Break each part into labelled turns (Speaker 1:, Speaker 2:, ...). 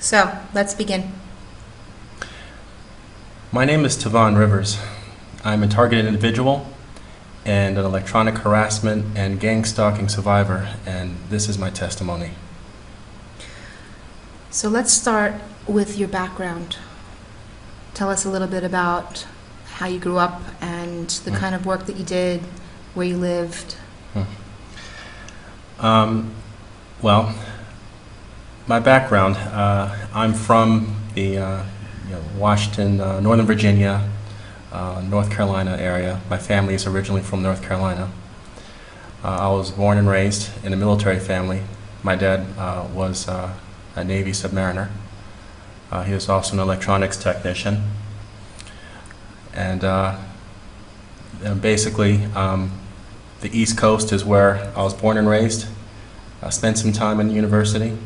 Speaker 1: So, let's begin.
Speaker 2: My name is Tavon Rivers. I'm a targeted individual and an electronic harassment and gang-stalking survivor, and this is my testimony.
Speaker 1: So let's start with your background. Tell us a little bit about how you grew up and the kind of work that you did, where you lived.
Speaker 2: Well, my background, I'm from the Washington, Northern Virginia, North Carolina area. My family is originally from North Carolina. I was born and raised in a military family. My dad was a Navy submariner. He was also an electronics technician. And basically, the East Coast is where I was born and raised. I spent some time in university.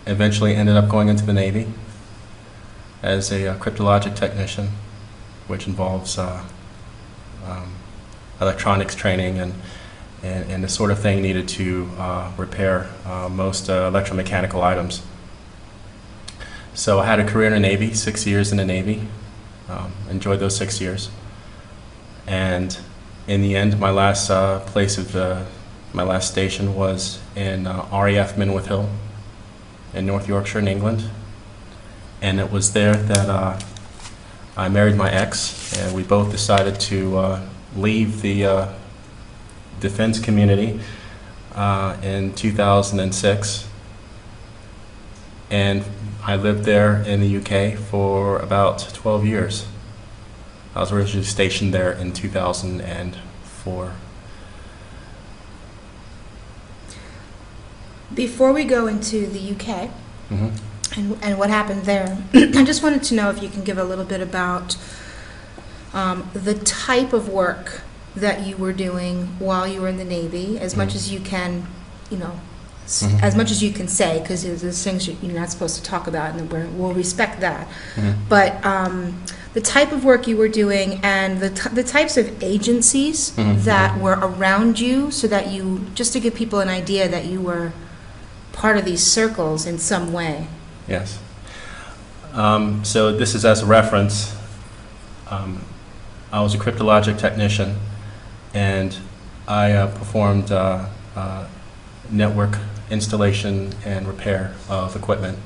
Speaker 2: Eventually ended up going into the Navy as a cryptologic technician, which involves electronics training and the sort of thing needed to repair most electromechanical items. So I had a career in the Navy, 6 years in the Navy. Enjoyed those 6 years. And in the end, my last my last station was in RAF Minworth Hill in North Yorkshire in England. And it was there that I married my ex, and we both decided to leave the defense community in 2006. And I lived there in the UK for about 12 years. I was originally stationed there in 2004.
Speaker 1: Before we go into the UK and what happened there, I just wanted to know if you can give a little bit about the type of work that you were doing while you were in the Navy, as much as you can, as much as you can say, because there's things you're not supposed to talk about, and we'll respect that. But the type of work you were doing and the types of agencies that were around you, so that you, just to give people an idea that you were part of these circles in some way.
Speaker 2: Yes. So this is as a reference. I was a cryptologic technician, and I performed network installation and repair of equipment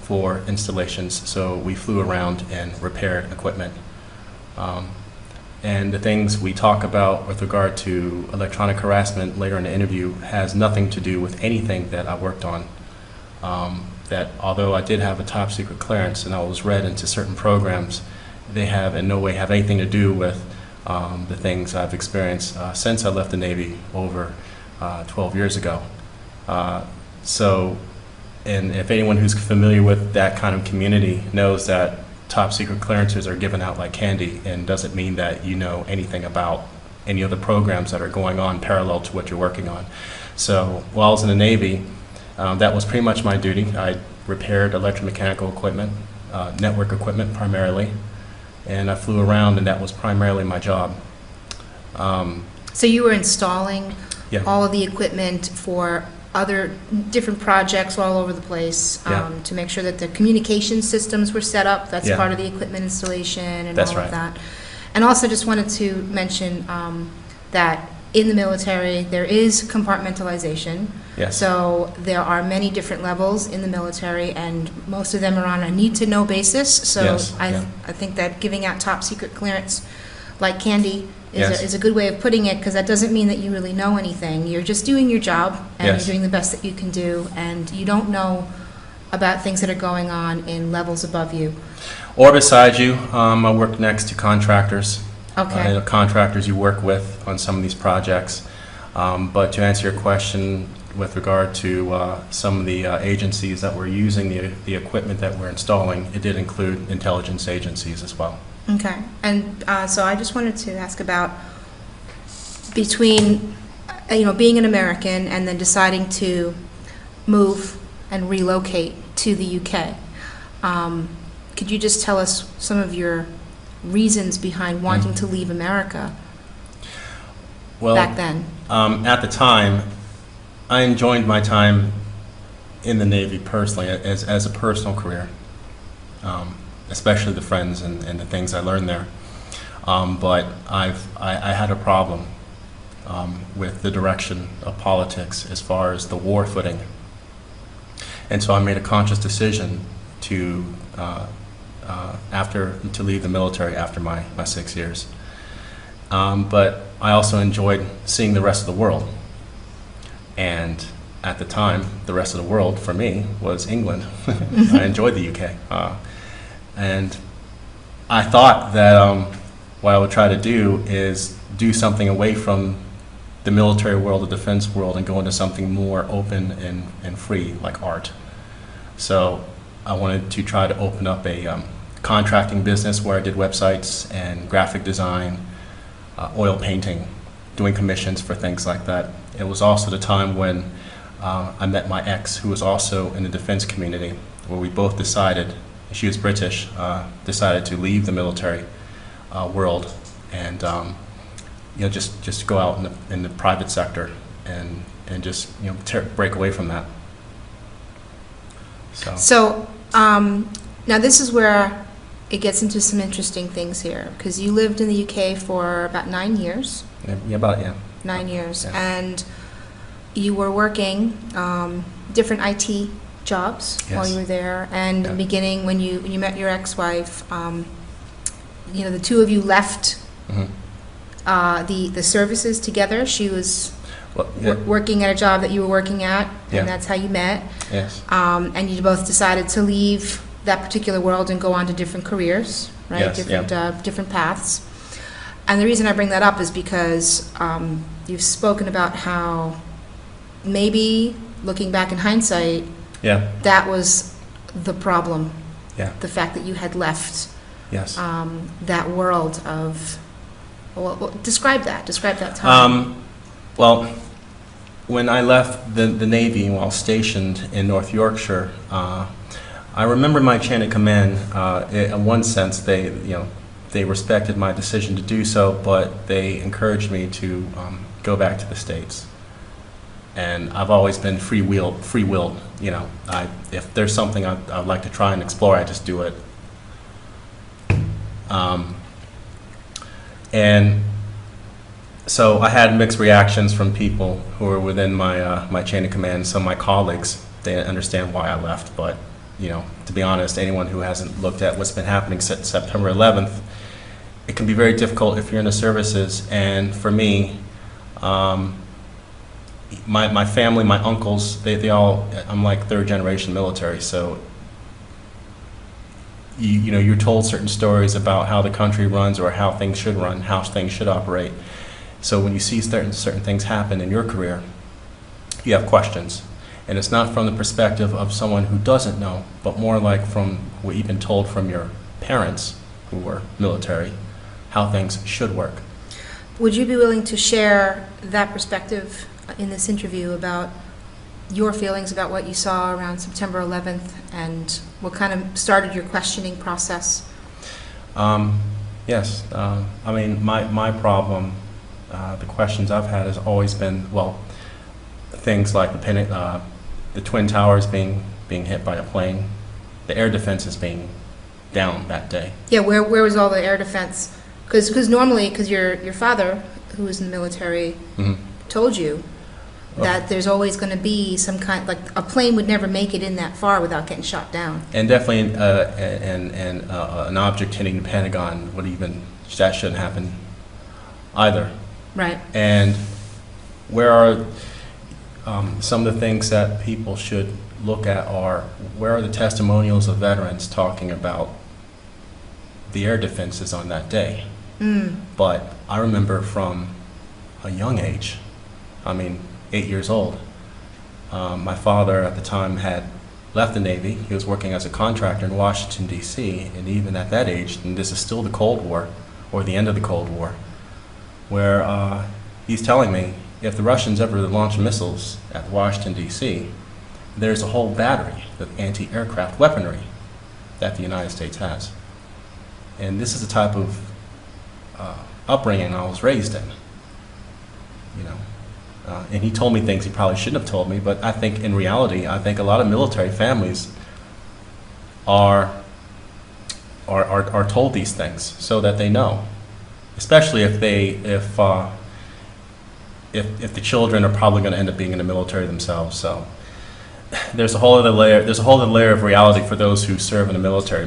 Speaker 2: for installations. So we flew around and repaired equipment. And the things we talk about with regard to electronic harassment later in the interview has nothing to do with anything that I worked on. That although I did have a top secret clearance and I was read into certain programs, they have in no way have anything to do with the things I've experienced since I left the Navy over 12 years ago. And if anyone who's familiar with that kind of community knows that top secret clearances are given out like candy, and doesn't mean that you know anything about any of the programs that are going on parallel to what you're working on. So while I was in the Navy, that was pretty much my duty. I repaired electromechanical equipment, network equipment primarily, and I flew around, and that was primarily my job.
Speaker 1: So you were installing
Speaker 2: Yeah.
Speaker 1: all of the equipment for other different projects all over the place, to make sure that the communication systems were set up. That's part of the equipment installation and
Speaker 2: That's
Speaker 1: all
Speaker 2: right.
Speaker 1: of that. And also just wanted to mention that in the military there is compartmentalization.
Speaker 2: Yes.
Speaker 1: So there are many different levels in the military, and most of them are on a need-to-know basis. So
Speaker 2: Yes,
Speaker 1: I think that giving out top secret clearance like candy
Speaker 2: Yes.
Speaker 1: is a good way of putting it, because that doesn't mean that you really know anything. You're just doing your job, and
Speaker 2: Yes.
Speaker 1: you're doing the best that you can do, and you don't know about things that are going on in levels above you.
Speaker 2: Or beside you. I worked next to contractors.
Speaker 1: Okay.
Speaker 2: Contractors you work with on some of these projects. But to answer your question with regard to some of the agencies that were using the equipment that we're installing, it did include intelligence agencies as well.
Speaker 1: Okay. And so I just wanted to ask about, between being an American and then deciding to move and relocate to the UK, could you just tell us some of your reasons behind wanting to leave America
Speaker 2: Well,
Speaker 1: back then?
Speaker 2: At the time, I enjoyed my time in the Navy personally, as a personal career, especially the friends and the things I learned there. But I had a problem with the direction of politics as far as the war footing. And so I made a conscious decision to leave the military after my 6 years. But I also enjoyed seeing the rest of the world. And at the time, the rest of the world for me was England. I enjoyed the UK. And I thought that what I would try to do is do something away from the military world, the defense world, and go into something more open and free, like art. So I wanted to try to open up a contracting business where I did websites and graphic design, oil painting, doing commissions for things like that. It was also the time when I met my ex, who was also in the defense community, where we both decided, she was British, decided to leave the military world and just go out in the private sector and just break away from that.
Speaker 1: So now this is where it gets into some interesting things here, because you lived in the UK for about 9 years.
Speaker 2: Yeah.
Speaker 1: 9 years,
Speaker 2: yeah.
Speaker 1: And you were working different IT jobs while you were there. And in the beginning, when you met your ex-wife, the two of you left the services together. She was working at a job that you were working at, and that's how you met.
Speaker 2: Yes.
Speaker 1: And you both decided to leave that particular world and go on to different careers, right?
Speaker 2: Yes,
Speaker 1: different paths. And the reason I bring that up is because you've spoken about how maybe, looking back in hindsight, that was the problem.
Speaker 2: Yeah.
Speaker 1: The fact that you had left that world of, describe that time.
Speaker 2: Well, when I left the Navy while stationed in North Yorkshire, I remember my chain of command. In one sense, they respected my decision to do so, but they encouraged me to go back to the States. And I've always been free-willed. If there's something I'd like to try and explore, I just do it. And so I had mixed reactions from people who were within my chain of command. Some of my colleagues, they understand why I left, but to be honest, anyone who hasn't looked at what's been happening since September 11th, it can be very difficult if you're in the services. And for me, my family, my uncles, they all, I'm like third generation military, so you're told certain stories about how the country runs or how things should run, how things should operate. So when you see certain things happen in your career, you have questions. And it's not from the perspective of someone who doesn't know, but more like from what you've been told from your parents who were military, how things should work.
Speaker 1: Would you be willing to share that perspective in this interview about your feelings about what you saw around September 11th and what kind of started your questioning process?
Speaker 2: Yes. I mean, my problem, the questions I've had has always been, things like the Twin Towers being hit by a plane, the air defenses being down that day.
Speaker 1: Yeah, where was all the air defense? Because normally, your father, who was in the military, told you that there's always going to be some kind, like a plane would never make it in that far without getting shot down.
Speaker 2: And definitely an object hitting the Pentagon that shouldn't happen either.
Speaker 1: Right.
Speaker 2: And where are some of the things that people should look at where are the testimonials of veterans talking about the air defenses on that day? But I remember from a young age, 8 years old, my father at the time had left the Navy. He was working as a contractor in Washington, D.C., and even at that age, and this is still the Cold War, or the end of the Cold War, where he's telling me, if the Russians ever launch missiles at Washington, D.C., there's a whole battery of anti-aircraft weaponry that the United States has. And this is the type of upbringing I was raised in. And he told me things he probably shouldn't have told me, but I think in reality, I think a lot of military families are told these things so that they know, especially if the children are probably going to end up being in the military themselves. So there's a whole other layer. There's a whole other layer of reality for those who serve in the military,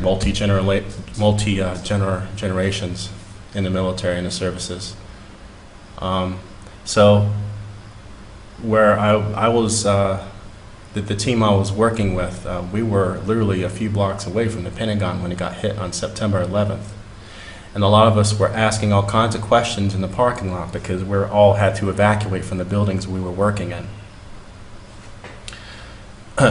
Speaker 2: generations in the military and the services. So where I was, the team I was working with, we were literally a few blocks away from the Pentagon when it got hit on September 11th. And a lot of us were asking all kinds of questions in the parking lot because we all had to evacuate from the buildings we were working in.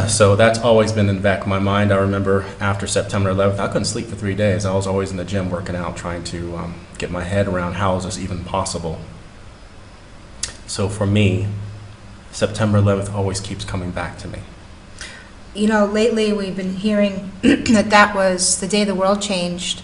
Speaker 2: So that's always been in the back of my mind. I remember after September 11th, I couldn't sleep for 3 days. I was always in the gym working out, trying to get my head around how is this even possible. So for me, September 11th always keeps coming back to me.
Speaker 1: You know, lately we've been hearing that was the day the world changed,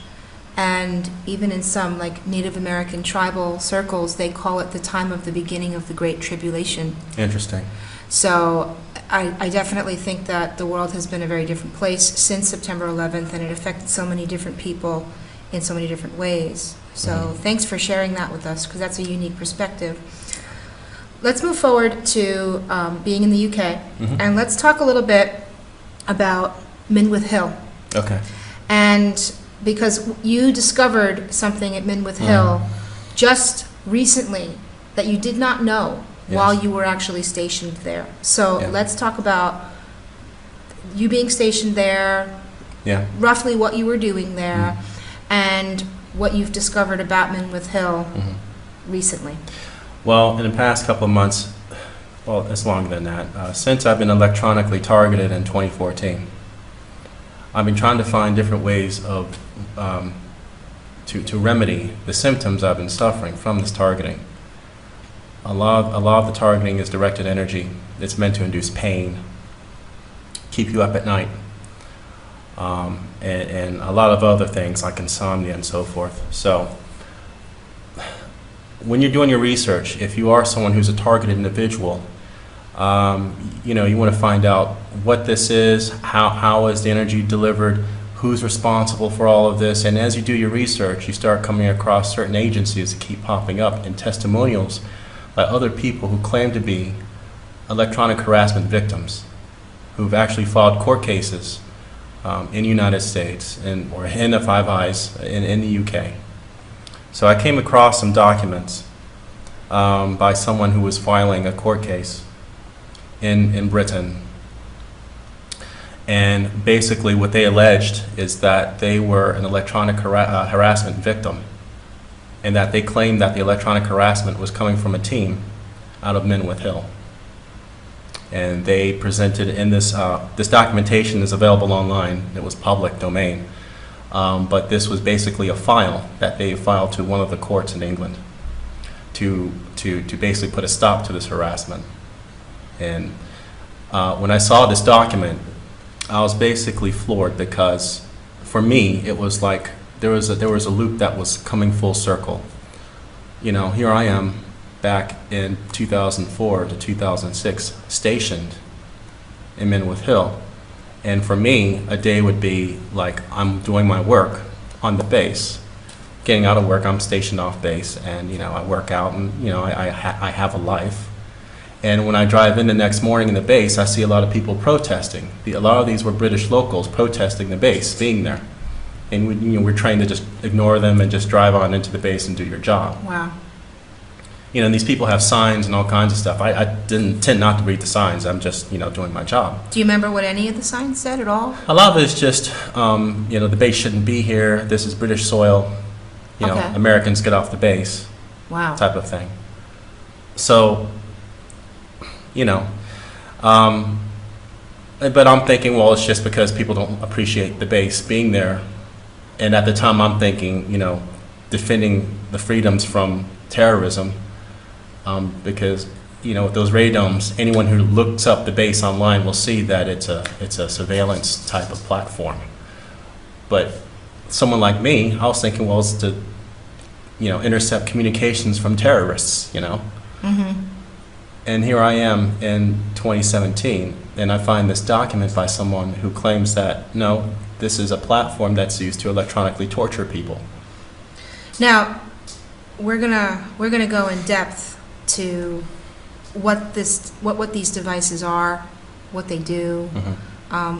Speaker 1: and even in some like Native American tribal circles, they call it the time of the beginning of the Great Tribulation.
Speaker 2: Interesting.
Speaker 1: So I definitely think that the world has been a very different place since September 11th, and it affected so many different people in so many different ways. So thanks for sharing that with us, because that's a unique perspective. Let's move forward to being in the UK, and let's talk a little bit about Minworth Hill.
Speaker 2: Okay.
Speaker 1: And because you discovered something at Minworth Hill just recently that you did not know while you were actually stationed there. So let's talk about you being stationed there, roughly what you were doing there, and what you've discovered about Minworth Hill recently.
Speaker 2: Well, in the past couple of months, well, it's longer than that, since I've been electronically targeted in 2014, I've been trying to find different ways of to remedy the symptoms I've been suffering from this targeting. A lot of the targeting is directed energy. It's meant to induce pain, keep you up at night, and a lot of other things like insomnia and so forth. So when you're doing your research, if you are someone who's a targeted individual, you know, you want to find out what this is, how is the energy delivered, who's responsible for all of this, and as you do your research, you start coming across certain agencies that keep popping up and testimonials by other people who claim to be electronic harassment victims, who've actually filed court cases in the United States or in the Five Eyes in the UK. So I came across some documents by someone who was filing a court case in Britain. And basically what they alleged is that they were an electronic harassment victim, and that they claimed that the electronic harassment was coming from a team out of Minworth Hill. And they presented in this, this documentation is available online, it was public domain, but this was basically a file that they filed to one of the courts in England to basically put a stop to this harassment. And when I saw this document, I was basically floored, because for me it was like there was a loop that was coming full circle. You know, here I am back in 2004 to 2006 stationed in Minworth Hill, and for me a day would be like I'm doing my work on the base, getting out of work, I'm stationed off base, and you know, I work out, and you know, I have a life. And when I drive in the next morning in the base, I see a lot of people protesting. A lot of these were British locals protesting the base, being there. And we're trained to just ignore them and just drive on into the base and do your job.
Speaker 1: Wow.
Speaker 2: You know, and these people have signs and all kinds of stuff. I didn't tend not to read the signs. I'm just, you know, doing my job.
Speaker 1: Do you remember what any of the signs said at all?
Speaker 2: A lot of it is just, you know, the base shouldn't be here. This is British soil. You know, Americans get off the base.
Speaker 1: Wow.
Speaker 2: Type of thing. So, you know, but I'm thinking, well, it's just because people don't appreciate the base being there. And at the time, I'm thinking, you know, defending the freedoms from terrorism, because, you know, with those radomes, anyone who looks up the base online will see that it's a surveillance type of platform. But someone like me, I was thinking, well, it's to, you know, intercept communications from terrorists, you know. And here I am in 2017, and I find this document by someone who claims that, no, this is a platform that's used to electronically torture people.
Speaker 1: Now, we're gonna go in depth to what these devices are, what they do.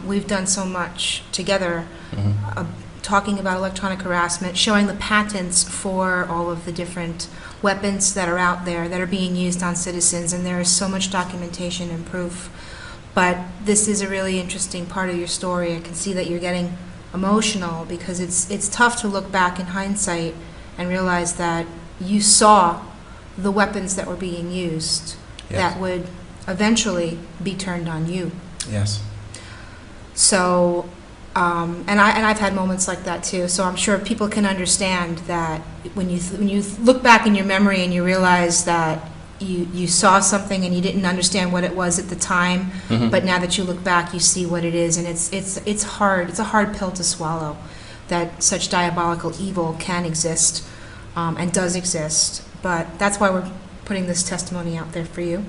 Speaker 1: We've done so much together, talking about electronic harassment, showing the patents for all of the different weapons that are out there that are being used on citizens, and there is so much documentation and proof. But this is a really interesting part of your story. I can see that you're getting emotional because it's tough to look back in hindsight and realize that you saw the weapons that were being used that would eventually be turned on you.
Speaker 2: Yes.
Speaker 1: So, and I've had moments like that too. So I'm sure people can understand that when you look back in your memory and you realize that you saw something and you didn't understand what it was at the time, but now that you look back, you see what it is, and it's hard. It's a hard pill to swallow that such diabolical evil can exist and does exist. But that's why we're putting this testimony out there for you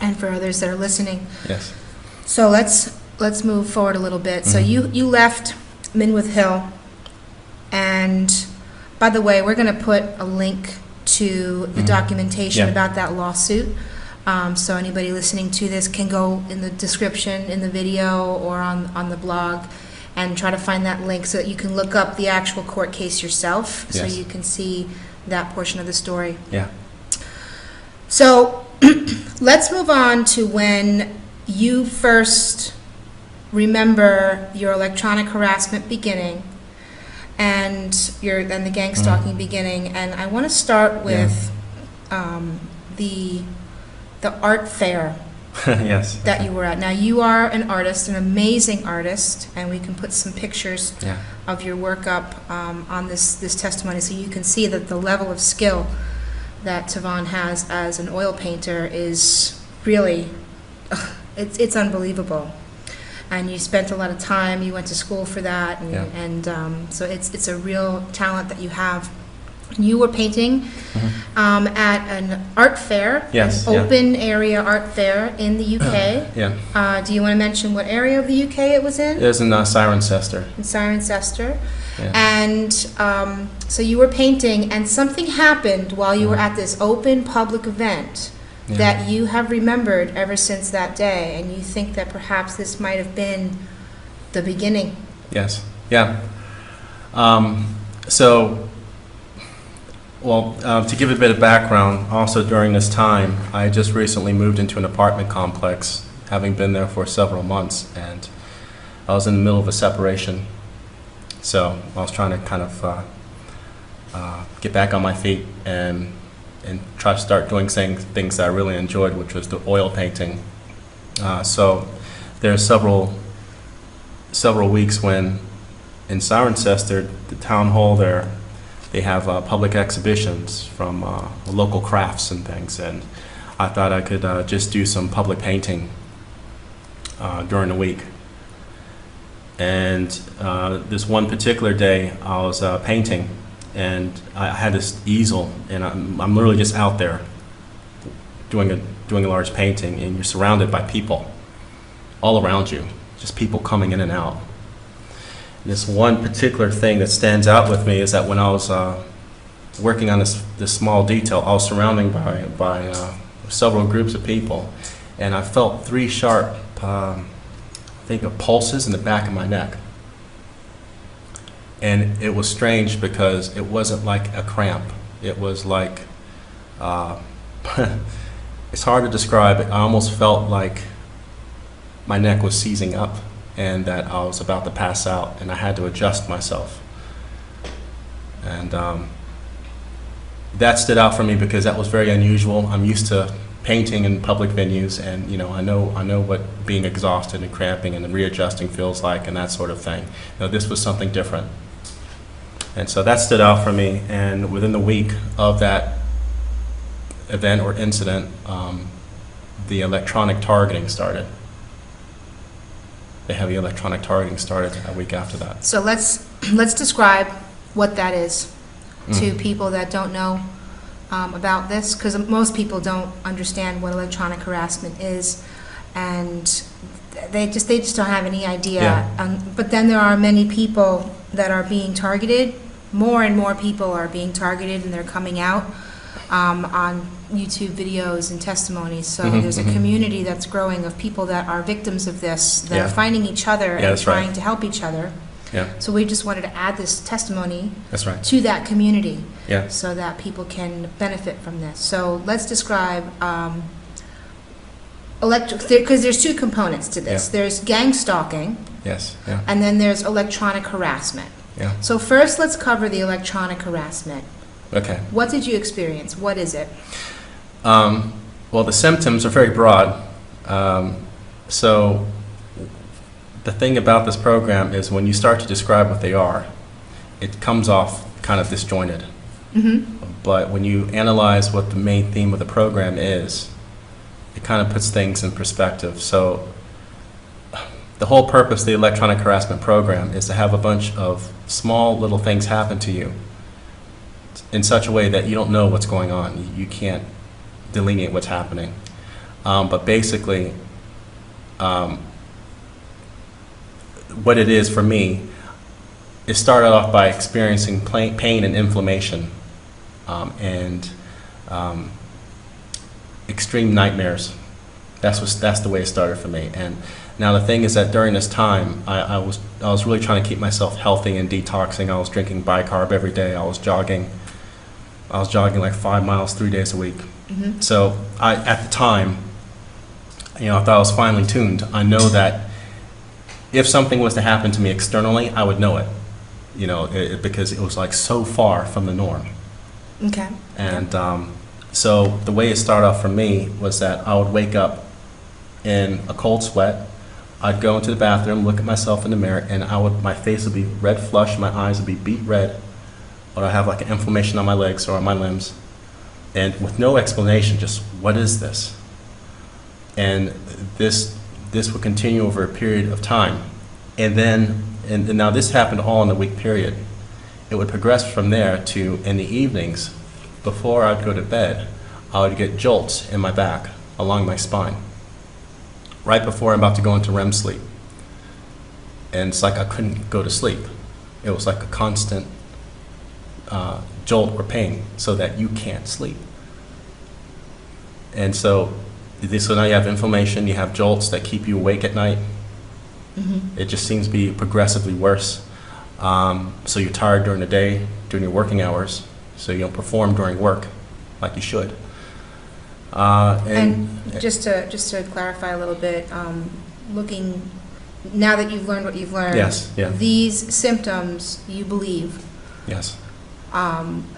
Speaker 1: and for others that are listening.
Speaker 2: Yes.
Speaker 1: So let's move forward a little bit. So you left Minwood Hill, and by the way, we're going to put a link to the documentation about that lawsuit. So anybody listening to this can go in the description, in the video, or on the blog, and try to find that link so that you can look up the actual court case yourself, so you can see that portion of the story.
Speaker 2: Yeah.
Speaker 1: So let's move on to when you first remember your electronic harassment beginning and the gangstalking beginning. And I want to start with the art fair that you were at. Now, you are an artist, an amazing artist, and we can put some pictures of your work up on this testimony so you can see that the level of skill that Tavon has as an oil painter is really, it's unbelievable. And you spent a lot of time, you went to school for that, and so it's a real talent that you have. You were painting at an art fair, an open area art fair in the UK. Do you want to mention what area of the UK it was in?
Speaker 2: It was in Cirencester.
Speaker 1: In Cirencester. And so you were painting, and something happened while you were at this open public event that you have remembered ever since that day, and you think that perhaps this might have been the beginning.
Speaker 2: Yes. Yeah. To give a bit of background, also during this time, I just recently moved into an apartment complex, having been there for several months, and I was in the middle of a separation. So I was trying to kind of get back on my feet and try to start doing things that I really enjoyed, which was the oil painting. So there are several weeks when in Cirencester, the town hall there, they have public exhibitions from local crafts and things, and I thought I could just do some public painting during the week. And this one particular day, I was painting, and I had this easel, and I'm literally just out there doing a large painting, and you're surrounded by people all around you, just people coming in and out. This one particular thing that stands out with me is that when I was working on this small detail, I was surrounded by several groups of people, and I felt three sharp, pulses in the back of my neck. And it was strange because it wasn't like a cramp. It was like, it's hard to describe it. I almost felt like my neck was seizing up, and that I was about to pass out, and I had to adjust myself. And that stood out for me because that was very unusual. I'm used to painting in public venues, and I know what being exhausted and cramping and readjusting feels like, and that sort of thing. This was something different, and so that stood out for me. And within the week of that event or incident, the electronic targeting started. The heavy electronic targeting started a week after that.
Speaker 1: So let's describe what that is to people that don't know about this? Because most people don't understand what electronic harassment is, and they just don't have any idea.
Speaker 2: Yeah.
Speaker 1: But then there are many people that are being targeted. More and more people are being targeted, and they're coming out on YouTube videos and testimonies. So there's a community that's growing of people that are victims of this, that are finding each other and trying to help each other.
Speaker 2: Yeah.
Speaker 1: So we just wanted to add this testimony
Speaker 2: That's right.
Speaker 1: to that community,
Speaker 2: Yeah.
Speaker 1: so that people can benefit from this. So let's describe because there's two components to this.
Speaker 2: Yeah.
Speaker 1: There's gang stalking,
Speaker 2: Yes. Yeah.
Speaker 1: and then there's electronic harassment.
Speaker 2: Yeah.
Speaker 1: So first, let's cover the electronic harassment.
Speaker 2: Okay.
Speaker 1: What did you experience? What is it?
Speaker 2: Well, the symptoms are very broad. So the thing about this program is when you start to describe what they are, it comes off kind of disjointed. But when you analyze what the main theme of the program is, it kind of puts things in perspective. So the whole purpose of the electronic harassment program is to have a bunch of small little things happen to you in such a way that you don't know what's going on. You can't delineate what's happening. But basically, what it is for me, it started off by experiencing pain and inflammation and extreme nightmares. That's the way it started for me. And now the thing is that during this time, I was really trying to keep myself healthy and detoxing. I was drinking bicarb every day. I was jogging like 5 miles 3 days a week. So at the time, I thought I was finely tuned. I know that if something was to happen to me externally, I would know it, because it was like so far from the norm.
Speaker 1: Okay.
Speaker 2: And so the way it started off for me was that I would wake up in a cold sweat. I'd go into the bathroom, look at myself in the mirror, and my face would be red flush, my eyes would be beet red, or I'd have like an inflammation on my legs or on my limbs. And with no explanation, just what is this? And this would continue over a period of time. And now this happened all in a week period. It would progress from there to, in the evenings, before I'd go to bed, I would get jolts in my back, along my spine, right before I'm about to go into REM sleep. And it's like I couldn't go to sleep. It was like a constant jolt or pain, so that you can't sleep. And so now you have inflammation, you have jolts that keep you awake at night. It just seems to be progressively worse. So you're tired during the day, during your working hours, so you don't perform during work like you should.
Speaker 1: And just to clarify a little bit, looking now that you've learned what you've learned,
Speaker 2: Yes, yeah.
Speaker 1: These symptoms, you believe,
Speaker 2: Yes.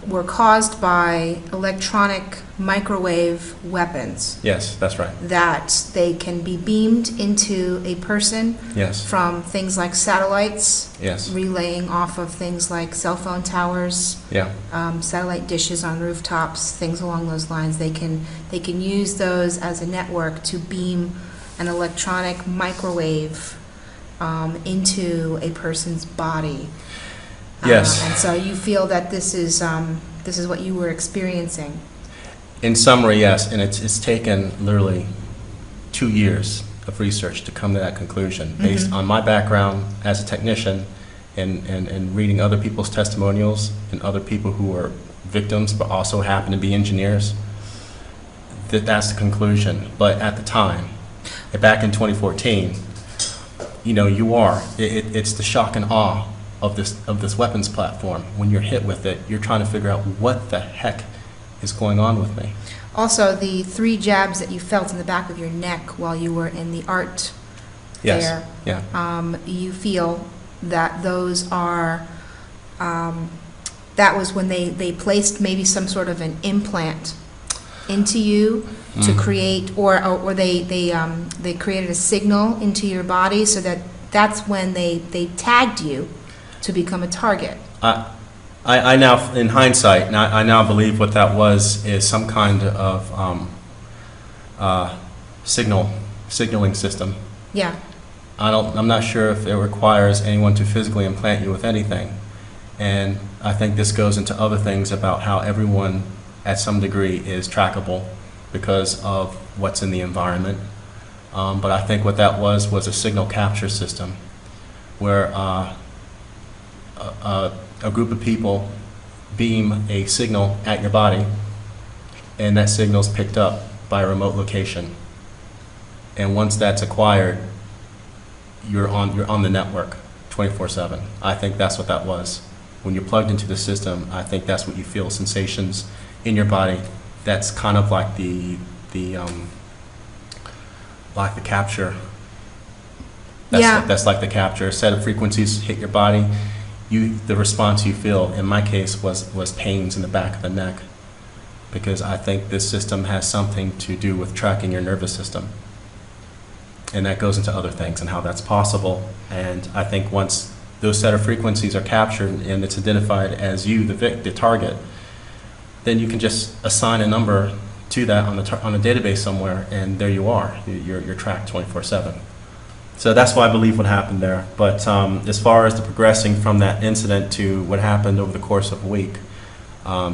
Speaker 1: Were caused by electronic microwave weapons.
Speaker 2: Yes, that's right.
Speaker 1: That they can be beamed into a person
Speaker 2: Yes.
Speaker 1: from things like satellites,
Speaker 2: Yes.
Speaker 1: relaying off of things like cell phone towers,
Speaker 2: Yeah.
Speaker 1: satellite dishes on rooftops, things along those lines. They can use those as a network to beam an electronic microwave into a person's body.
Speaker 2: Yes.
Speaker 1: And so you feel that this is what you were experiencing.
Speaker 2: In summary, yes, and it's taken literally 2 years of research to come to that conclusion, based on my background as a technician and reading other people's testimonials and other people who are victims but also happen to be engineers. That's the conclusion. But at the time, back in 2014, it's the shock and awe of this weapons platform. When you're hit with it, you're trying to figure out what the heck is going on with me.
Speaker 1: Also, the 3 jabs that you felt in the back of your neck while you were in the art
Speaker 2: Yes.
Speaker 1: fair,
Speaker 2: Yeah.
Speaker 1: you feel that those are, that was when they placed maybe some sort of an implant into you to create, or they created a signal into your body, so that's when they tagged you to become a target.
Speaker 2: I now, in hindsight, I now believe what that was is some kind of signaling system.
Speaker 1: Yeah.
Speaker 2: I'm not sure if it requires anyone to physically implant you with anything. And I think this goes into other things about how everyone at some degree is trackable because of what's in the environment. But I think what that was a signal capture system where a group of people beam a signal at your body, and that signal's picked up by a remote location. And once that's acquired, you're on the network 24/7. I think that's what that was. When you're plugged into the system, I think that's what you feel, sensations in your body. That's kind of like the capture. That's like the capture. A set of frequencies hit your body. The response you feel, in my case, was pains in the back of the neck, because I think this system has something to do with tracking your nervous system. And that goes into other things and how that's possible. And I think once those set of frequencies are captured and it's identified as you, the target, then you can just assign a number to that on a database somewhere, and there you are. You're tracked 24/7. So that's why I believe what happened there. But as far as the progressing from that incident to what happened over the course of a week,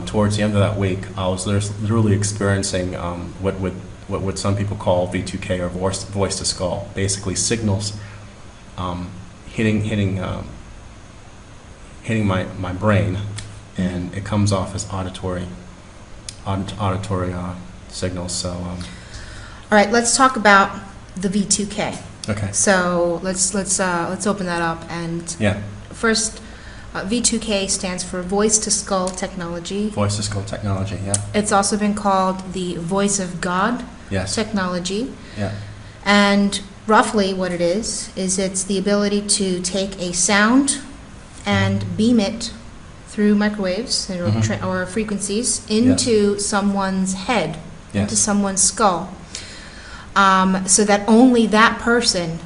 Speaker 2: towards the end of that week, I was literally experiencing what some people call V2K, or voice to skull, basically signals hitting my brain, and it comes off as auditory signals. So,
Speaker 1: all right, let's talk about the V2K.
Speaker 2: Okay.
Speaker 1: So let's open that up. And
Speaker 2: yeah.
Speaker 1: First, V2K stands for Voice to Skull Technology.
Speaker 2: Voice to skull technology. Yeah.
Speaker 1: It's also been called the Voice of God
Speaker 2: Yes.
Speaker 1: technology.
Speaker 2: Yeah.
Speaker 1: And roughly what it is it's the ability to take a sound and beam it through microwaves or frequencies into someone's head, into someone's skull, so that only that person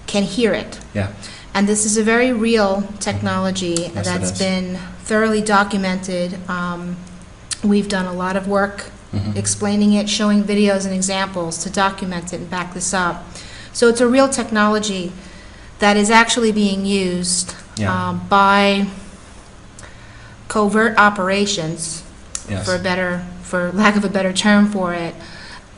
Speaker 1: can hear it.
Speaker 2: Yeah.
Speaker 1: And this is a very real technology
Speaker 2: Yes,
Speaker 1: that's been thoroughly documented. We've done a lot of work explaining it, showing videos and examples to document it and back this up. So it's a real technology that is actually being used by covert operations, for lack of a better term for it,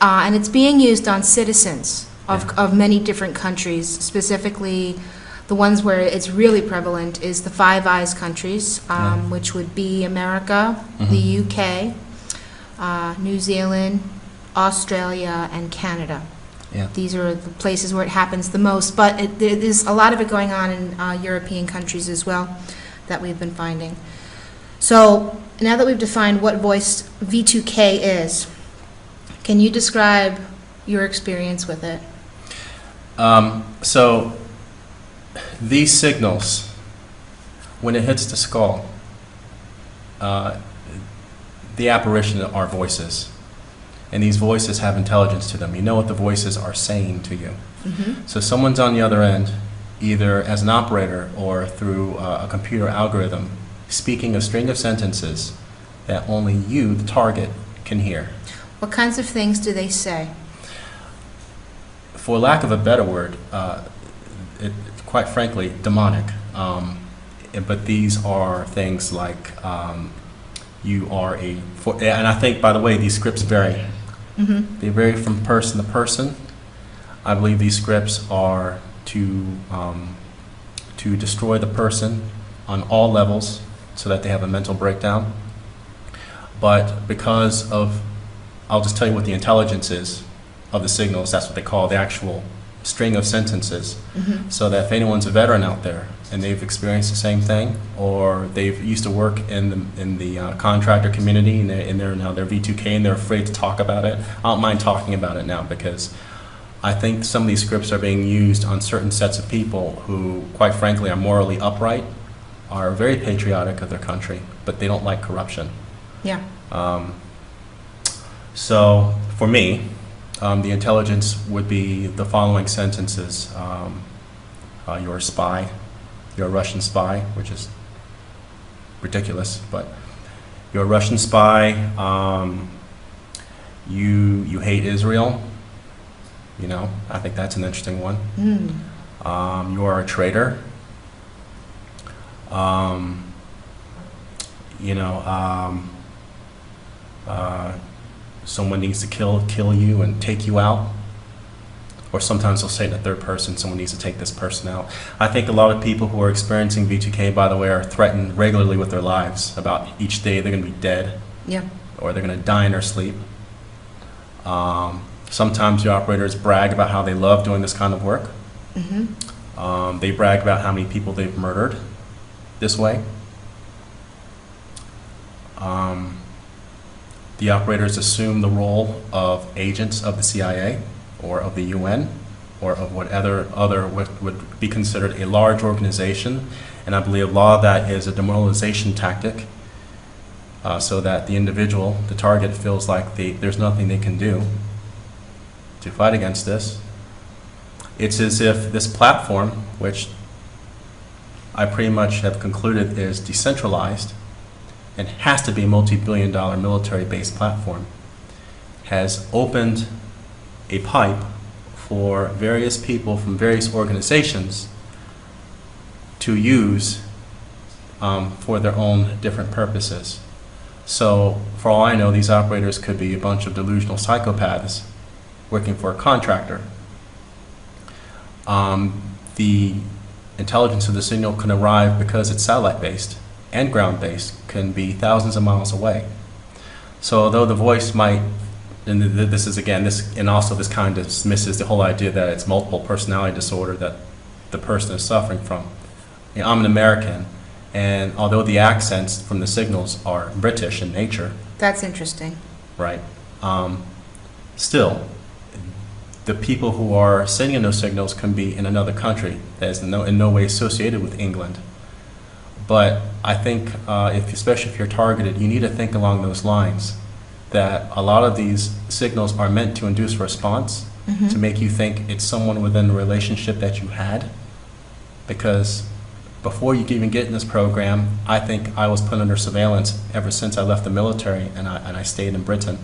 Speaker 1: and it's being used on citizens of many different countries. Specifically, the ones where it's really prevalent is the Five Eyes countries, which would be America, the UK, New Zealand, Australia, and Canada.
Speaker 2: Yeah.
Speaker 1: These are the places where it happens the most, but there's a lot of it going on in European countries as well that we've been finding. So now that we've defined what voice V2K is, can you describe your experience with it?
Speaker 2: So these signals, when it hits the skull, the apparition are voices. And these voices have intelligence to them. You know what the voices are saying to you. So someone's on the other end, either as an operator or through a computer algorithm, speaking a string of sentences that only you, the target, can hear.
Speaker 1: What kinds of things do they say?
Speaker 2: For lack of a better word, quite frankly, demonic. But these are things like you are and I think, by the way, these scripts vary. They vary from person to person. I believe these scripts are to destroy the person on all levels so that they have a mental breakdown. But because of, I'll just tell you what the intelligence is of the signals. That's what they call the actual string of sentences. So that if anyone's a veteran out there and they've experienced the same thing, or they've used to work in the contractor community and they're now V2K and they're afraid to talk about it, I don't mind talking about it now, because I think some of these scripts are being used on certain sets of people who, quite frankly, are morally upright, are very patriotic of their country, but they don't like corruption.
Speaker 1: Yeah.
Speaker 2: So for me, the intelligence would be the following sentences. You're a spy. You're a Russian spy, which is ridiculous, but you're a Russian spy. You hate Israel. You know, I think that's an interesting one. You are a traitor. someone needs to kill you and take you out. Or sometimes they'll say in the third person, someone needs to take this person out. I think a lot of people who are experiencing V2K, by the way, are threatened regularly with their lives about each day they're going to be dead.
Speaker 1: Yeah.
Speaker 2: Or they're going to die in their sleep. Sometimes the operators brag about how they love doing this kind of work.
Speaker 1: Mm-hmm.
Speaker 2: They brag about how many people they've murdered this way. The operators assume the role of agents of the CIA or of the UN or of what would be considered a large organization, and I believe a lot of that is a demoralization tactic, so that the individual, the target, feels like there's nothing they can do to fight against this. It's as if this platform, which I pretty much have concluded is decentralized and has to be a multi-billion-dollar military-based platform, has opened a pipe for various people from various organizations to use for their own different purposes. So, for all I know, these operators could be a bunch of delusional psychopaths working for a contractor. The intelligence of the signal can arrive, because it's satellite-based and ground-based, can be thousands of miles away. So although the voice might, and this is again, and also this kind of dismisses the whole idea that it's multiple personality disorder that the person is suffering from. You know, I'm an American, and although the accents from the signals are British in nature.
Speaker 1: That's interesting.
Speaker 2: Right. Still, the people who are sending those signals can be in another country that is in no way associated with England. But I think, especially if you're targeted, you need to think along those lines, that a lot of these signals are meant to induce a response,
Speaker 1: Mm-hmm.
Speaker 2: to make you think it's someone within the relationship that you had. Because before you even get in this program, I think I was put under surveillance ever since I left the military and I stayed in Britain.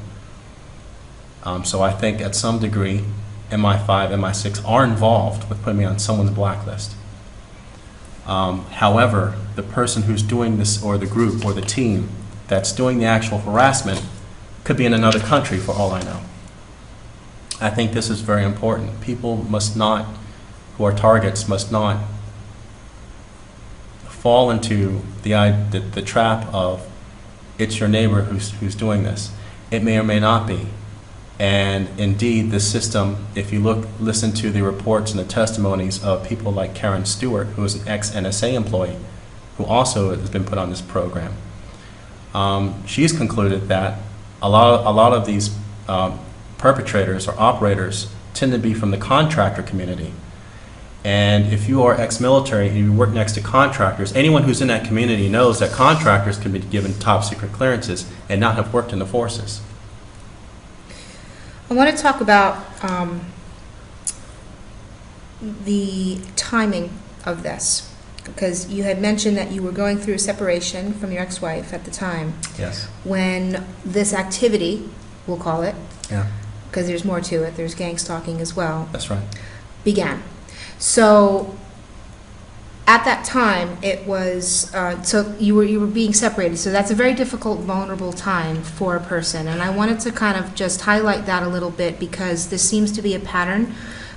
Speaker 2: So I think at some degree, MI5, MI6 are involved with putting me on someone's blacklist. However, the person who's doing this, or the group, or the team that's doing the actual harassment, could be in another country for all I know. I think this is very important. People must not, who are targets, must not fall into the trap of it's your neighbor who's doing this. It may or may not be. And indeed, the system, if you listen to the reports and the testimonies of people like Karen Stewart, who is an ex-NSA employee, who also has been put on this program, she's concluded that a lot of these perpetrators or operators tend to be from the contractor community. And if you are ex-military and you work next to contractors, anyone who's in that community knows that contractors can be given top secret clearances and not have worked in the forces.
Speaker 1: I want to talk about the timing of this, because you had mentioned that you were going through a separation from your ex-wife at the time.
Speaker 2: Yes.
Speaker 1: When this activity, we'll call it,
Speaker 2: Yeah.
Speaker 1: because there's more to it, there's gangstalking as well,
Speaker 2: That's right.
Speaker 1: began. So at that time, it was, so you were being separated, so that's a very difficult, vulnerable time for a person, and I wanted to kind of just highlight that a little bit, because this seems to be a pattern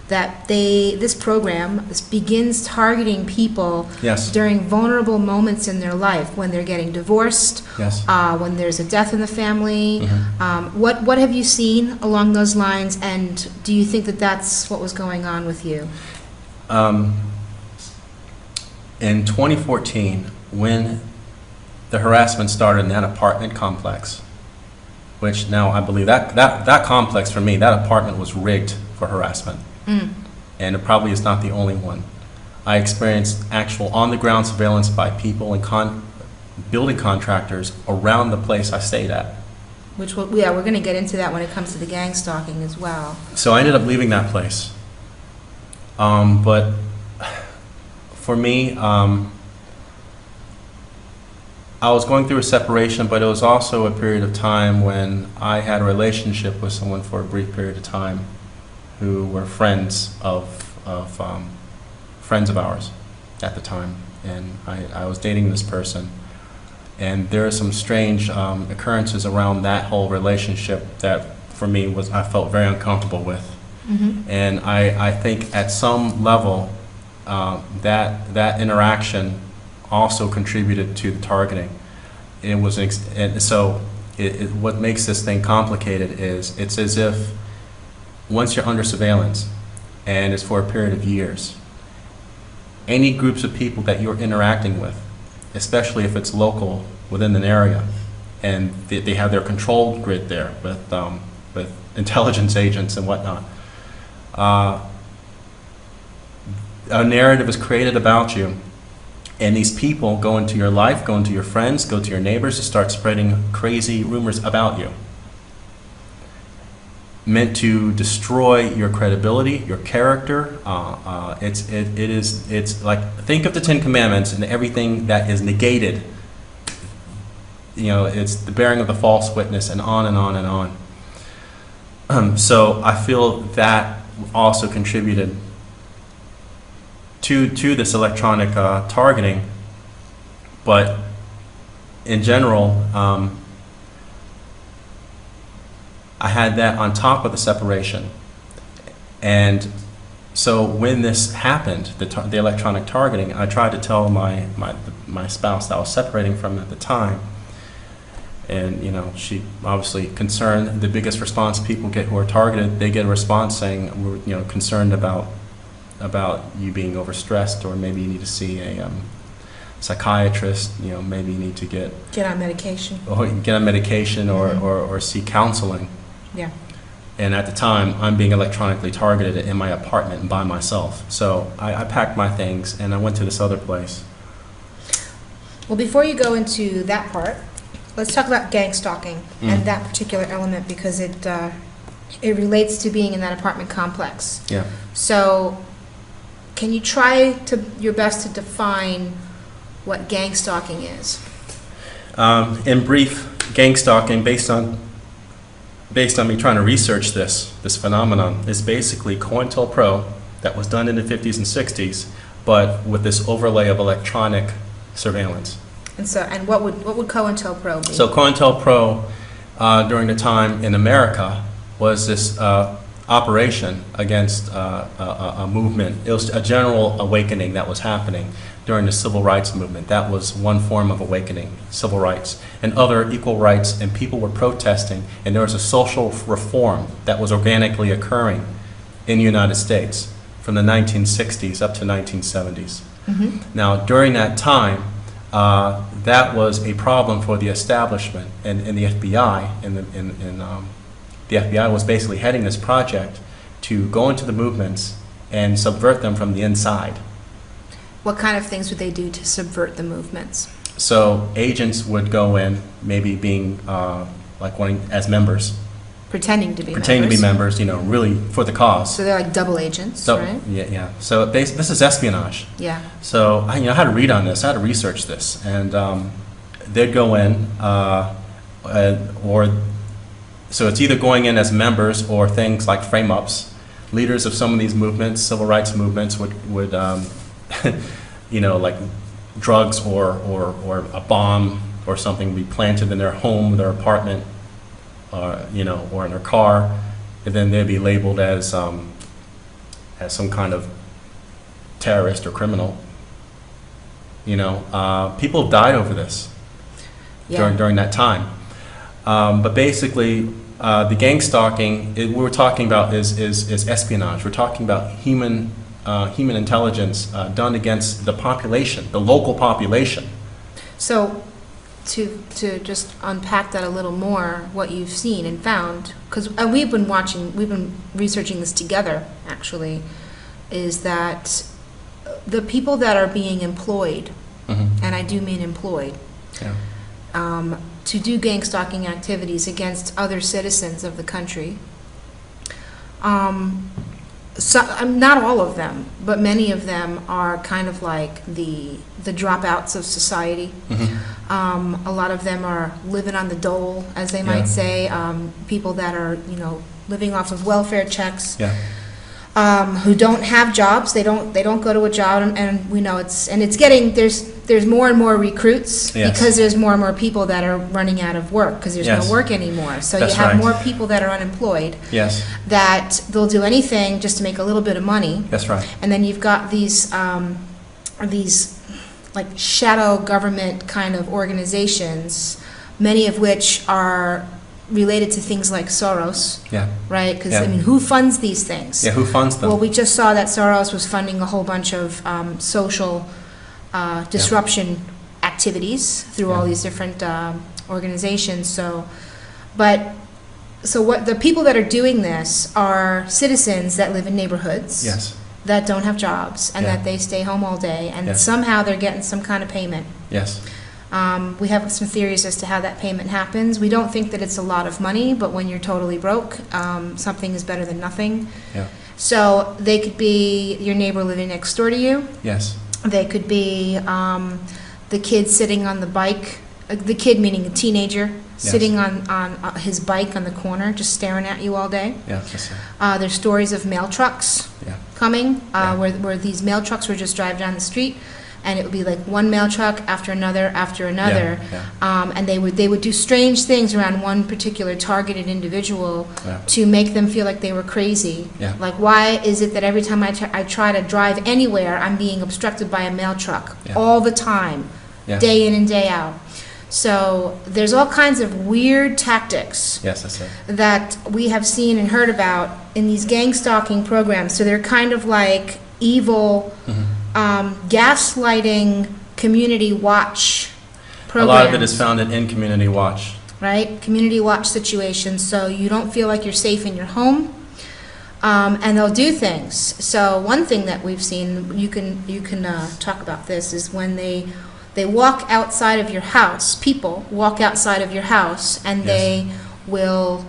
Speaker 1: that this program begins targeting people
Speaker 2: Yes.
Speaker 1: during vulnerable moments in their life, when they're getting divorced,
Speaker 2: Yes.
Speaker 1: when there's a death in the family.
Speaker 2: Mm-hmm.
Speaker 1: What have you seen along those lines, and do you think that that's what was going on with you?
Speaker 2: In 2014, when the harassment started in that apartment complex, which now I believe that complex, for me, that apartment was rigged for harassment.
Speaker 1: Mm.
Speaker 2: And it probably is not the only one. I experienced actual on-the-ground surveillance by people and building contractors around the place I stayed at.
Speaker 1: Which, yeah, we're going to get into that when it comes to the gang stalking as well.
Speaker 2: So I ended up leaving that place. But for me, I was going through a separation, but it was also a period of time when I had a relationship with someone for a brief period of time who were friends of friends of ours at the time. And I was dating this person. And there are some strange occurrences around that whole relationship that, for me, I felt very uncomfortable with.
Speaker 1: Mm-hmm.
Speaker 2: And I think at some level, that interaction also contributed to the targeting. It was, and so what makes this thing complicated is it's as if once you're under surveillance, and it's for a period of years, any groups of people that you're interacting with, especially if it's local within an area, and they have their control grid there with intelligence agents and whatnot, a narrative is created about you, and these people go into your life, go into your friends, go to your neighbors, to start spreading crazy rumors about you, meant to destroy your credibility, your character. It's like, think of the Ten Commandments and everything that is negated. You know, it's the bearing of the false witness, and on and on and on. So I feel that also contributed to this electronic targeting, but in general, I had that on top of the separation. And so when this happened, the electronic targeting, I tried to tell my spouse that I was separating from at the time. And, you know, she obviously concerned. The biggest response people get who are targeted, they get a response saying, we're, you know, concerned about you being overstressed, or maybe you need to see a psychiatrist, you know, maybe you need to get on medication. Or seek counseling.
Speaker 1: Yeah.
Speaker 2: And at the time, I'm being electronically targeted in my apartment by myself. So I packed my things and I went to this other place.
Speaker 1: Well, before you go into that part, let's talk about gangstalking and that particular element, because it relates to being in that apartment complex.
Speaker 2: Yeah. So
Speaker 1: can you try your best to define what gangstalking is?
Speaker 2: In brief, gangstalking, based on me trying to research this phenomenon, is basically COINTELPRO that was done in the 50s and 60s, but with this overlay of electronic surveillance.
Speaker 1: And what would COINTELPRO be?
Speaker 2: So COINTELPRO during the time in America was this operation against a movement. It was a general awakening that was happening during the civil rights movement. That was one form of awakening, civil rights, and other equal rights, and people were protesting, and there was a social reform that was organically occurring in the United States from the 1960s up to 1970s.
Speaker 1: Mm-hmm.
Speaker 2: Now, during that time, that was a problem for the establishment and the FBI, the FBI was basically heading this project to go into the movements and subvert them from the inside.
Speaker 1: What kind of things would they do to subvert the movements?
Speaker 2: So agents would go in, maybe being as members.
Speaker 1: Pretending to be
Speaker 2: members, you know, really for the cause.
Speaker 1: So they're like double agents, right?
Speaker 2: Yeah. So this is espionage.
Speaker 1: Yeah.
Speaker 2: So I had to read on this, I had to research this, and they'd go in, so it's either going in as members or things like frame-ups. Leaders of some of these movements, civil rights movements, would you know, like drugs or a bomb or something be planted in their home, their apartment, you know, or in their car, and then they'd be labeled as some kind of terrorist or criminal. You know, people died over this during that time. But basically, the gangstalking we were talking about is espionage. We're talking about human intelligence done against the population, the local population.
Speaker 1: So, to just unpack that a little more, what you've seen and found, because we've been researching this together, actually, is that the people that are being employed, and I do mean employed, to do gangstalking activities against other citizens of the country. Not all of them, but many of them are kind of like the dropouts of society. A lot of them are living on the dole, as they might say. People that are, you know, living off of welfare checks. who don't have jobs. They don't go to a job, and we know it's getting, there's more and more recruits,
Speaker 2: Yes.
Speaker 1: because there's more and more people that are running out of work because there's
Speaker 2: Yes.
Speaker 1: no work anymore. So
Speaker 2: That's
Speaker 1: you have
Speaker 2: right.
Speaker 1: more people that are unemployed,
Speaker 2: Yes,
Speaker 1: that they'll do anything just to make a little bit of money.
Speaker 2: that's right.
Speaker 1: And then you've got these like shadow government kind of organizations, many of which are related to things like Soros,
Speaker 2: Yeah.
Speaker 1: right? Because,
Speaker 2: Yeah.
Speaker 1: I mean, who funds these things?
Speaker 2: Yeah, who funds them?
Speaker 1: Well, we just saw that Soros was funding a whole bunch of social disruption activities through all
Speaker 2: Yeah.
Speaker 1: these different organizations. So what the people that are doing this are citizens that live in neighborhoods
Speaker 2: Yes,
Speaker 1: that don't have jobs, and
Speaker 2: Yeah.
Speaker 1: that they stay home all day, and
Speaker 2: Yeah.
Speaker 1: somehow they're getting some kind of payment.
Speaker 2: yes,
Speaker 1: We have some theories as to how that payment happens. We don't think that it's a lot of money, but when you're totally broke, something is better than nothing.
Speaker 2: yeah,
Speaker 1: So they could be your neighbor living next door to you.
Speaker 2: yes,
Speaker 1: They could be the kid sitting on the bike, the kid meaning a teenager,
Speaker 2: Yes.
Speaker 1: sitting on his bike on the corner, just staring at you all day.
Speaker 2: yeah, that's it.
Speaker 1: There's stories of mail trucks
Speaker 2: Yeah.
Speaker 1: coming,
Speaker 2: Yeah.
Speaker 1: where these mail trucks would just drive down the street, and it would be like one mail truck after another after another.
Speaker 2: Yeah,
Speaker 1: And they would do strange things around one particular targeted individual
Speaker 2: yeah,
Speaker 1: to make them feel like they were crazy.
Speaker 2: Yeah.
Speaker 1: Like, why is it that every time I try to drive anywhere, I'm being obstructed by a mail truck
Speaker 2: Yeah.
Speaker 1: all the time,
Speaker 2: yeah.
Speaker 1: day in and day out? So there's all kinds of weird tactics
Speaker 2: Yes, that's it.
Speaker 1: that we have seen and heard about in these gang stalking programs. So they're kind of like evil, gaslighting community watch
Speaker 2: A
Speaker 1: programs.
Speaker 2: lot of it is founded in Community Watch.
Speaker 1: Right? Community watch situations, so you don't feel like you're safe in your home. And they'll do things. So one thing that we've seen, you can talk about this, is when they walk outside of your house, people walk outside of your house, and
Speaker 2: Yes.
Speaker 1: they will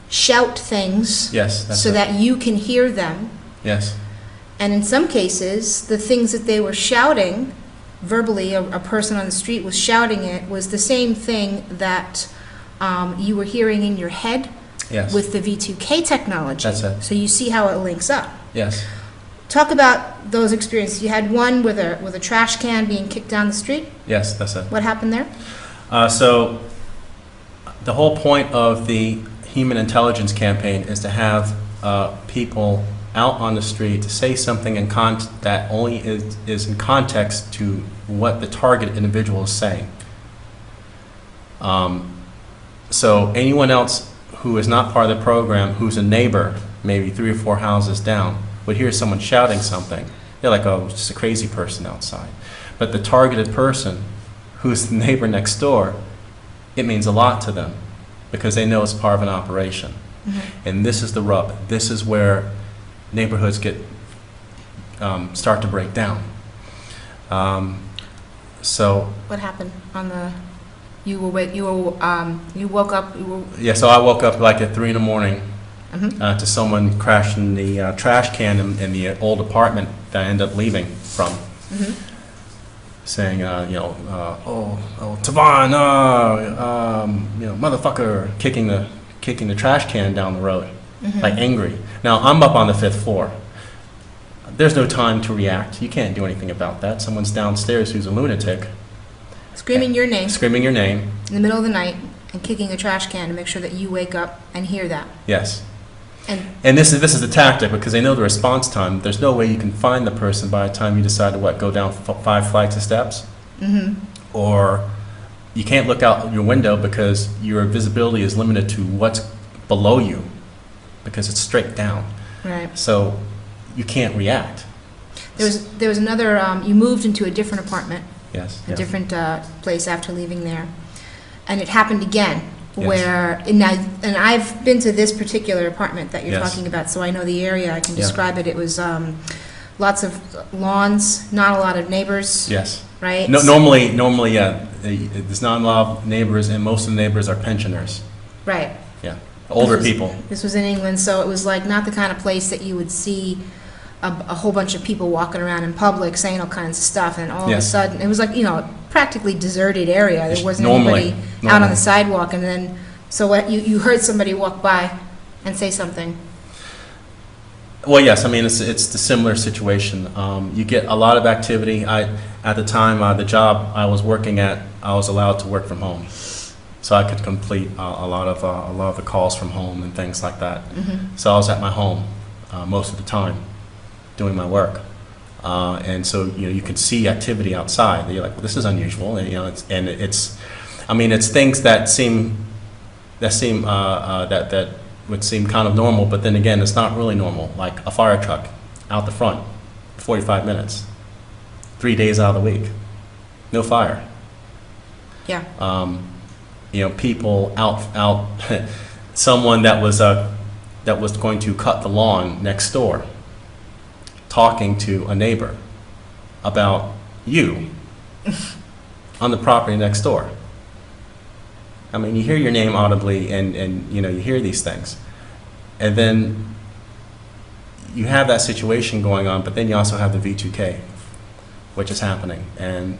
Speaker 1: shout things
Speaker 2: Yes, that's
Speaker 1: so
Speaker 2: it.
Speaker 1: that you can hear them.
Speaker 2: Yes,
Speaker 1: And in some cases, the things that they were shouting, verbally, a person on the street was shouting it, was the same thing that you were hearing in your head
Speaker 2: yes,
Speaker 1: with the V2K technology.
Speaker 2: That's it.
Speaker 1: So you see how it links up.
Speaker 2: yes.
Speaker 1: Talk about those experiences. You had one with a trash can being kicked down the street.
Speaker 2: Yes, that's it.
Speaker 1: What happened there?
Speaker 2: So the whole point of the Human Intelligence Campaign is to have people out on the street to say something that only is in context to what the target individual is saying. So anyone else who is not part of the program, who's a neighbor, maybe 3 or 4 houses down, would hear someone shouting something. They're like, oh, it's just a crazy person outside. But the targeted person, who's the neighbor next door, it means a lot to them because they know it's part of an operation.
Speaker 1: Mm-hmm.
Speaker 2: And this is the rub. This is where neighborhoods start to break down. So
Speaker 1: What happened on the? You woke up.
Speaker 2: yeah, so I woke up like at 3 in the morning
Speaker 1: Mhm.
Speaker 2: to someone crashing the trash can in the old apartment that I ended up leaving from,
Speaker 1: Mhm.
Speaker 2: saying, oh, Tavon, motherfucker, kicking the trash can down the road,
Speaker 1: Mhm.
Speaker 2: like angry. Now I'm up on the 5th floor. There's no time to react. You can't do anything about that. Someone's downstairs who's a lunatic,
Speaker 1: Screaming your name
Speaker 2: screaming your name.
Speaker 1: in the middle of the night and kicking a trash can to make sure that you wake up and hear that.
Speaker 2: Yes.
Speaker 1: And
Speaker 2: And this is the tactic because they know the response time. There's no way you can find the person by the time you decide to go down 5 flights of steps.
Speaker 1: mhm.
Speaker 2: Or you can't look out your window because your visibility is limited to what's below you because it's straight down.
Speaker 1: Right.
Speaker 2: So you can't react.
Speaker 1: There was another. You moved into a different apartment,
Speaker 2: Yes.
Speaker 1: a
Speaker 2: yes.
Speaker 1: different place after leaving there, and it happened again.
Speaker 2: Yes.
Speaker 1: Where and I've been to this particular apartment that you're
Speaker 2: Yes.
Speaker 1: talking about, so I know the area. I can
Speaker 2: Yeah.
Speaker 1: describe it. It was lots of lawns, not a lot of neighbors,
Speaker 2: Yes.
Speaker 1: right?
Speaker 2: No, normally, yeah. There's not a lot of neighbors, and most of the neighbors are pensioners.
Speaker 1: Right.
Speaker 2: Yeah. Older
Speaker 1: This was-
Speaker 2: people.
Speaker 1: This was in England, so it was like not the kind of place that you would see a whole bunch of people walking around in public saying all kinds of stuff, and all of a
Speaker 2: Yes.
Speaker 1: sudden, it was like, practically deserted area.
Speaker 2: It's
Speaker 1: There wasn't
Speaker 2: normally-
Speaker 1: anybody out on
Speaker 2: normally.
Speaker 1: the sidewalk, and then, so what, you heard somebody walk by and say something.
Speaker 2: Well, yes. I mean, it's the similar situation. You get a lot of activity. At the time, the job I was working at, I was allowed to work from home, so I could complete a lot of the calls from home and things like that. So I was at my home most of the time doing my work, and so you can see activity outside. You're like, well, this is unusual, and I mean, it's things that would seem kind of normal, but then again, it's not really normal. Like a fire truck out the front, 45 minutes, 3 days out of the week, no fire.
Speaker 1: Yeah.
Speaker 2: People out, someone that was going to cut the lawn next door, talking to a neighbor about you on the property next door. I mean, you hear your name audibly, and you hear these things, and then you have that situation going on, but then you also have the V2K, which is happening, and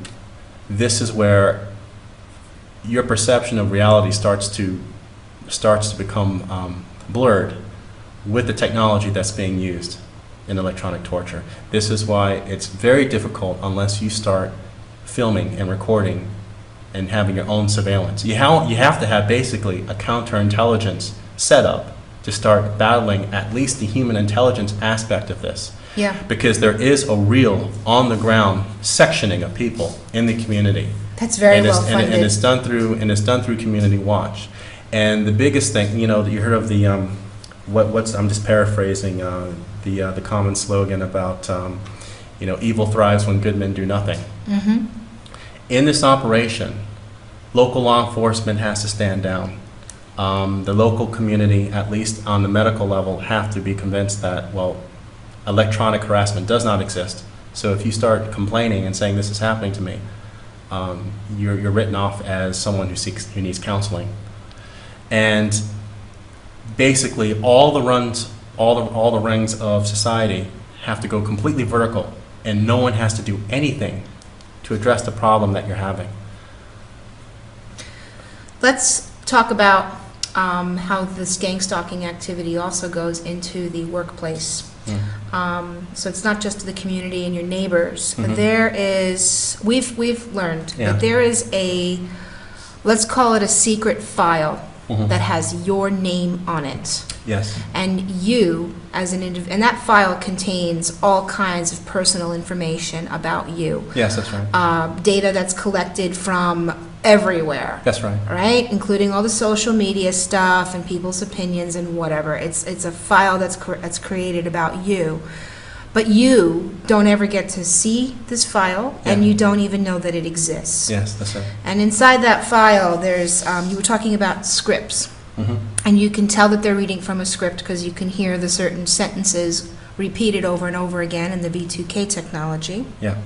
Speaker 2: this is where your perception of reality starts to become blurred with the technology that's being used in electronic torture. This is why it's very difficult unless you start filming and recording and having your own surveillance. You have to have basically a counterintelligence setup to start battling at least the human intelligence aspect of this.
Speaker 1: Yeah.
Speaker 2: Because there is a real on-the-ground sectioning of people in the community.
Speaker 1: That's very well funded.
Speaker 2: And it's done through Community Watch. And the biggest thing, that you heard of the I'm just paraphrasing the common slogan about evil thrives when good men do nothing.
Speaker 1: Mm-hmm.
Speaker 2: In this operation, local law enforcement has to stand down. The local community, at least on the medical level, have to be convinced that, well, electronic harassment does not exist. So if you start complaining and saying this is happening to me, you're written off as someone who needs counseling. And basically, all the rungs of society have to go completely vertical, and no one has to do anything to address the problem that you're having.
Speaker 1: Let's talk about how this gangstalking activity also goes into the workplace. So it's not just the community and your neighbors.
Speaker 2: Mm-hmm.
Speaker 1: There is, we've learned that there is let's call it a secret file that has your name on it.
Speaker 2: Yes.
Speaker 1: And you, as an individual, and that file contains all kinds of personal information about you.
Speaker 2: Yes, that's right.
Speaker 1: Data that's collected from everywhere.
Speaker 2: That's right.
Speaker 1: Right? Including all the social media stuff and people's opinions and whatever. It's a file that's created about you. But you don't ever get to see this file, and you don't even know that it exists.
Speaker 2: Yes, that's right.
Speaker 1: And inside that file, there's, you were talking about scripts. And you can tell that they're reading from a script because you can hear the certain sentences repeated over and over again in the V2K technology.
Speaker 2: Yeah.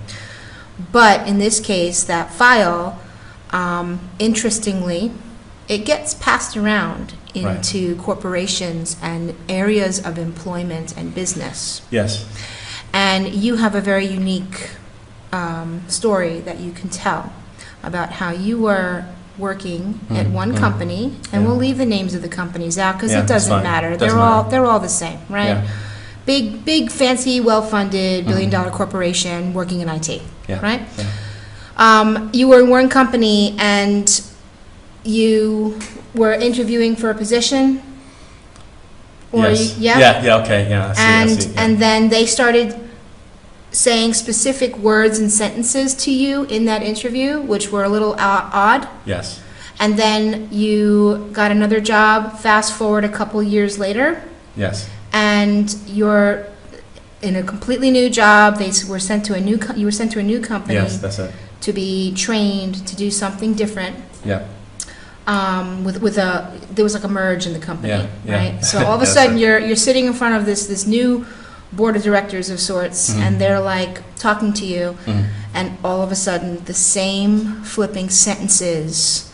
Speaker 1: But in this case, that file, interestingly, it gets passed around into corporations and areas of employment and business.
Speaker 2: Yes.
Speaker 1: And you have a very unique story that you can tell about how you were working at one company, and we'll leave the names of the companies out because it doesn't matter. They're all the same, right? Yeah. Big, fancy, well-funded, billion-dollar corporation working in IT, right? Yeah. You were in one company and you were interviewing for a position. Or
Speaker 2: yes. Okay, yeah. I see,
Speaker 1: and then they started saying specific words and sentences to you in that interview, which were a little odd.
Speaker 2: Yes.
Speaker 1: And then you got another job, fast forward a couple years later.
Speaker 2: Yes.
Speaker 1: And you're in a completely new job. They were sent to you were sent to a new company.
Speaker 2: Yes, that's it.
Speaker 1: To be trained to do something different.
Speaker 2: Yeah.
Speaker 1: There was like a merge in the company,
Speaker 2: yeah.
Speaker 1: right? So all of a sudden you're sitting in front of this new board of directors of sorts, and they're like talking to you, and all of a sudden the same flipping sentences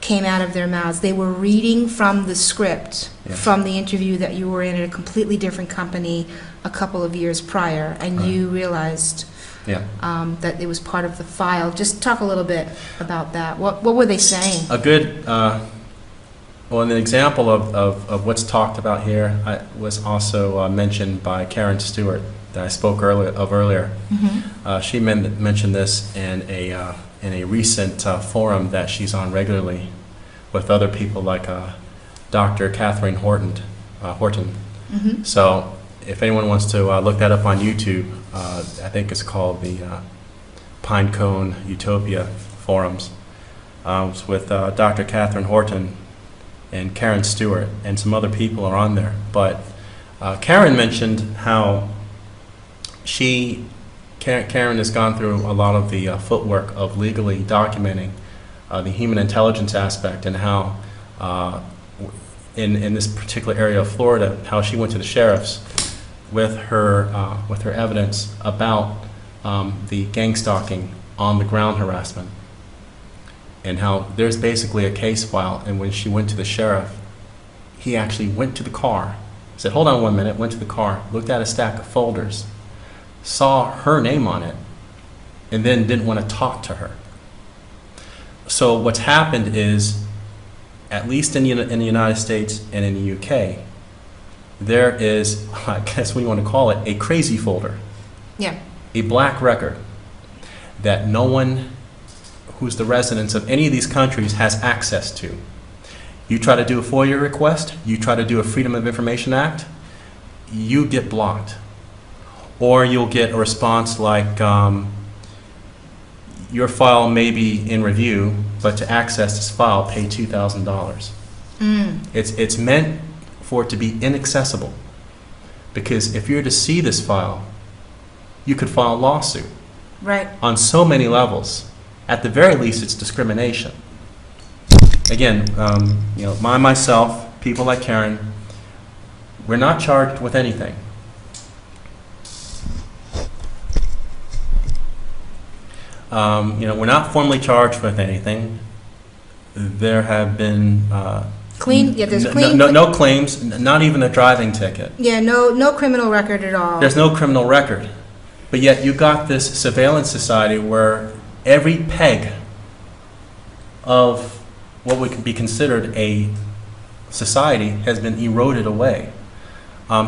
Speaker 1: came out of their mouths. They were reading from the script from the interview that you were in at a completely different company a couple of years prior, and you realized that it was part of the file. Just talk a little bit about that. What were they saying?
Speaker 2: A good Well, an example of what's talked about here was also mentioned by Karen Stewart that I spoke earlier. She mentioned this in a recent forum that she's on regularly with other people like Dr. Catherine Horton. So if anyone wants to look that up on YouTube, I think it's called the Pinecone Utopia Forums. It's with Dr. Catherine Horton and Karen Stewart, and some other people are on there. But Karen mentioned how Karen has gone through a lot of the footwork of legally documenting the human intelligence aspect, and how in this particular area of Florida, how she went to the sheriffs with her evidence about the gangstalking on the ground harassment, and how there's basically a case file. And when she went to the sheriff, he actually went to the car, said, hold on 1 minute, went to the car, looked at a stack of folders, saw her name on it, and then didn't want to talk to her. So what's happened is, at least in the United States and in the UK, there is, I guess what you want to call it, a crazy folder.
Speaker 1: Yeah.
Speaker 2: A black record that no one who's the residents of any of these countries has access to. You try to do a FOIA request, you try to do a Freedom of Information Act, you get blocked. Or you'll get a response like, your file may be in review, but to access this file, pay $2,000. It's meant for it to be inaccessible, because if you're to see this file, you could file a lawsuit.
Speaker 1: Right.
Speaker 2: On so many levels. At the very least, it's discrimination. Again, myself, people like Karen, we're not charged with anything. We're not formally charged with anything. There have been
Speaker 1: there's clean.
Speaker 2: No claims, not even a driving ticket.
Speaker 1: Yeah, no criminal record at all.
Speaker 2: There's no criminal record. But yet you got this surveillance society where every peg of what would be considered a society has been eroded away.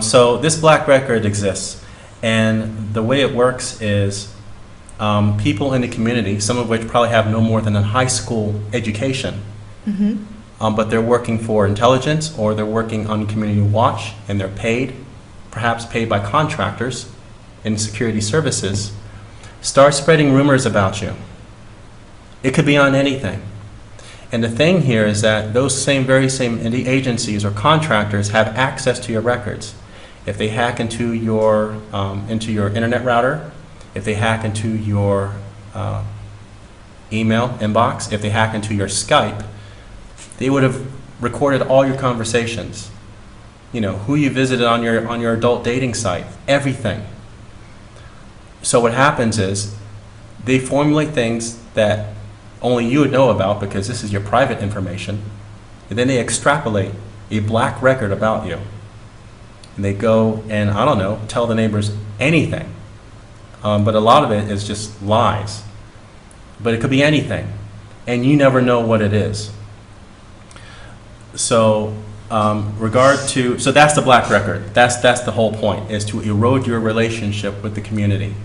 Speaker 2: So this black record exists, and the way it works is people in the community, some of which probably have no more than a high school education, but they're working for intelligence, or they're working on community watch, and they're paid, perhaps paid by contractors in security services, start spreading rumors about you. It could be on anything. And the thing here is that those very same agencies or contractors have access to your records. If they hack into your internet router, if they hack into your email inbox, if they hack into your Skype, they would have recorded all your conversations. Who you visited on your adult dating site, everything. So what happens is they formulate things that only you would know about, because this is your private information, and then they extrapolate a black record about you. And they go and, I don't know, tell the neighbors anything. But a lot of it is just lies. But it could be anything, and you never know what it is. So so that's the black record. That's the whole point, is to erode your relationship with the community.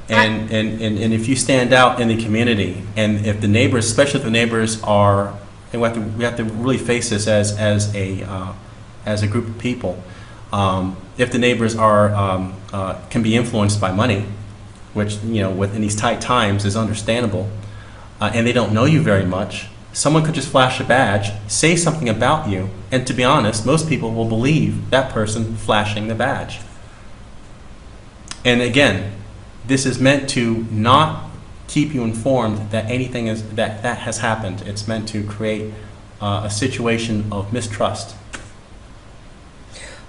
Speaker 2: And if you stand out in the community, and if the neighbors, especially if the neighbors are, and we have to really face this as a group of people. If the neighbors can be influenced by money, which in these tight times is understandable, and they don't know you very much, someone could just flash a badge, say something about you, and to be honest, most people will believe that person flashing the badge. And again, this is meant to not keep you informed that anything that has happened. It's meant to create a situation of mistrust.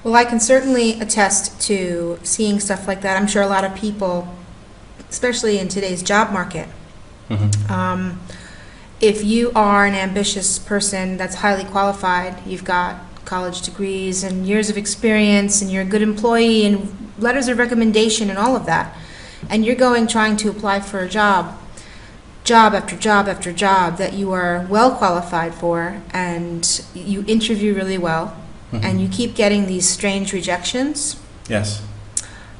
Speaker 1: Well, I can certainly attest to seeing stuff like that. I'm sure a lot of people, especially in today's job market, if you are an ambitious person that's highly qualified, you've got college degrees and years of experience, and you're a good employee and letters of recommendation and all of that, and you're trying to apply for a job, job after job after job that you are well qualified for, and you interview really well, and you keep getting these strange rejections,
Speaker 2: Yes.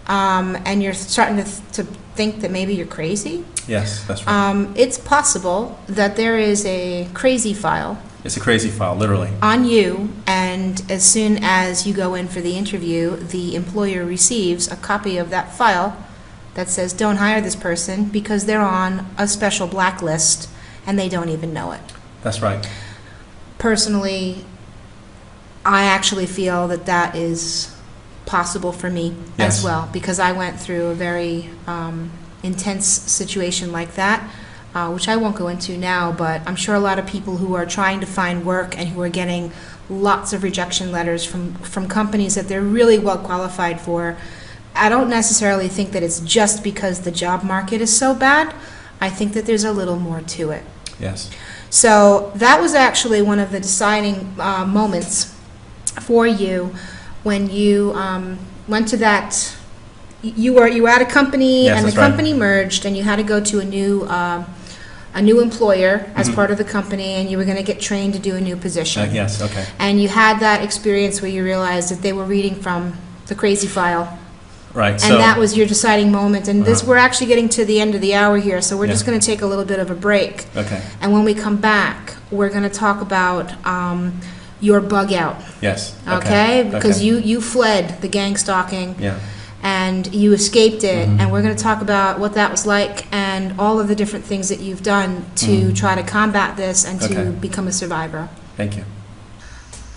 Speaker 1: and you're starting to think that maybe you're crazy,
Speaker 2: Yes, that's right.
Speaker 1: it's possible that there is a crazy file
Speaker 2: It's a crazy file, literally.
Speaker 1: on you, and as soon as you go in for the interview, the employer receives a copy of that file that says, don't hire this person because they're on a special blacklist and they don't even know it.
Speaker 2: That's right.
Speaker 1: Personally, I actually feel that that is possible for me
Speaker 2: Yes.
Speaker 1: as well, because I went through a very intense situation like that, which I won't go into now, but I'm sure a lot of people who are trying to find work and who are getting lots of rejection letters from companies that they're really well qualified for, I don't necessarily think that it's just because the job market is so bad. I think that there's a little more to it.
Speaker 2: Yes.
Speaker 1: So that was actually one of the deciding moments for you when you went to that. You were at a company,
Speaker 2: Yes,
Speaker 1: and the
Speaker 2: that's right.
Speaker 1: company merged, and you had to go to a new employer as part of the company, and you were going to get trained to do a new position.
Speaker 2: Yes, okay.
Speaker 1: And you had that experience where you realized that they were reading from the crazy file.
Speaker 2: Right,
Speaker 1: And
Speaker 2: so...
Speaker 1: that was your deciding moment. And this,
Speaker 2: Uh-huh.
Speaker 1: we're actually getting to the end of the hour here, so we're just
Speaker 2: Yeah.
Speaker 1: going to take a little bit of a break.
Speaker 2: Okay,
Speaker 1: And when we come back, we're going to talk about your bug out,
Speaker 2: yes.
Speaker 1: okay? Because
Speaker 2: okay.
Speaker 1: you fled the gang stalking,
Speaker 2: Yeah,
Speaker 1: and you escaped it,
Speaker 2: Mhm.
Speaker 1: and we're going to talk about what that was like and all of the different things that you've done to try to combat this and to
Speaker 2: Okay.
Speaker 1: become a survivor.
Speaker 2: thank you.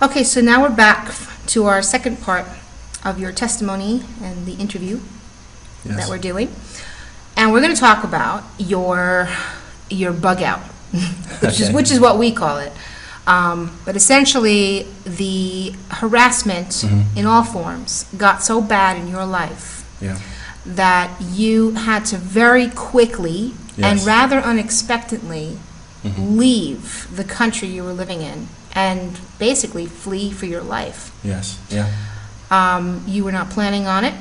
Speaker 1: Okay, so now we're back to our second part of your testimony and the interview
Speaker 2: Yes.
Speaker 1: that we're doing. And we're going to talk about your bug out,
Speaker 2: Okay.
Speaker 1: which is what we call it. But essentially, the harassment
Speaker 2: Mhm.
Speaker 1: in all forms got so bad in your life
Speaker 2: Yeah,
Speaker 1: that you had to very quickly and
Speaker 2: Yes.
Speaker 1: rather unexpectedly
Speaker 2: Mhm.
Speaker 1: leave the country you were living in and basically flee for your life.
Speaker 2: yes, yeah,
Speaker 1: You were not planning on it.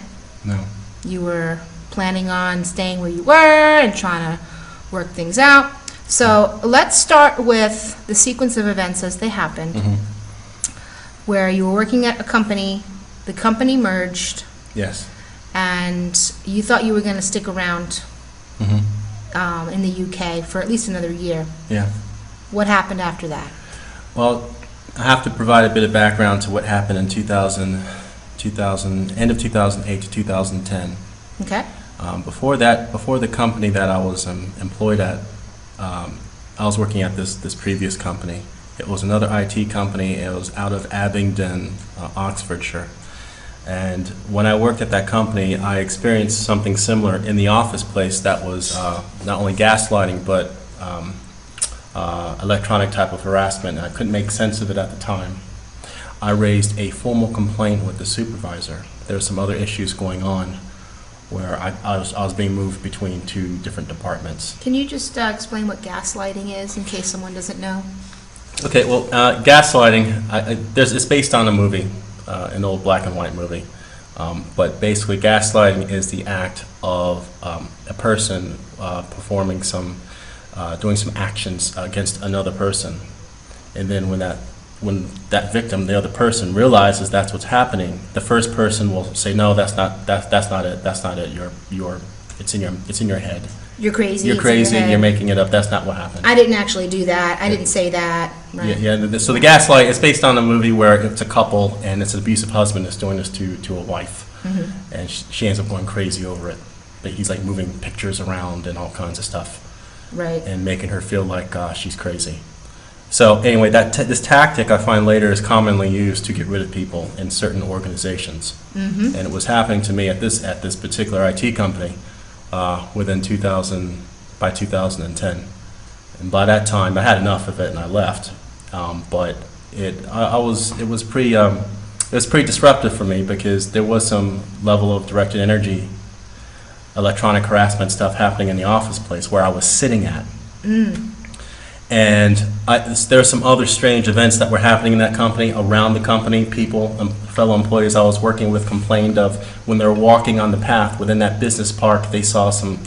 Speaker 2: no,
Speaker 1: You were planning on staying where you were and trying to work things out. So let's start with the sequence of events as they happened,
Speaker 2: Mhm.
Speaker 1: where you were working at a company, the company merged,
Speaker 2: yes.
Speaker 1: and you thought you were going to stick around
Speaker 2: Mhm.
Speaker 1: in the UK for at least another year.
Speaker 2: Yeah.
Speaker 1: What happened after that?
Speaker 2: Well, I have to provide a bit of background to what happened in end of 2008 to 2010.
Speaker 1: Okay?
Speaker 2: Before that, before the company that I was employed at, I was working at this previous company. It was another IT company. It was out of Abingdon, Oxfordshire. And when I worked at that company, I experienced something similar in the office place that was not only gaslighting, but electronic type of harassment. And I couldn't make sense of it at the time. I raised a formal complaint with the supervisor. There were some other issues going on where I was being moved between two different departments.
Speaker 1: Can you just explain what gaslighting is in case someone doesn't know?
Speaker 2: Okay, well, gaslighting, it's based on a movie, an old black and white movie. But basically, gaslighting is the act of a person performing doing some actions against another person. And then when that victim, the other person, realizes that's what's happening, the first person will say, "No, that's not it. That's not it. It's in your head.
Speaker 1: You're crazy.
Speaker 2: You're
Speaker 1: it's in your
Speaker 2: crazy.
Speaker 1: head.
Speaker 2: You're making it up. That's not what happened."
Speaker 1: I didn't actually do that. I didn't say that. Right.
Speaker 2: Yeah. So the gaslight is based on a movie where it's a couple and it's an abusive husband that's doing this to a wife, and she ends up going crazy over it. But he's like moving pictures around and all kinds of stuff,
Speaker 1: Right.
Speaker 2: and making her feel like she's crazy. So anyway, this tactic I find later is commonly used to get rid of people in certain organizations, and it was happening to me at this particular IT company by 2010. And by that time, I had enough of it and I left. But it was pretty disruptive for me because there was some level of directed energy, electronic harassment stuff happening in the office place where I was sitting at. And there were some other strange events that were happening in that company, around the company. People, fellow employees I was working with complained of when they were walking on the path within that business park, they saw some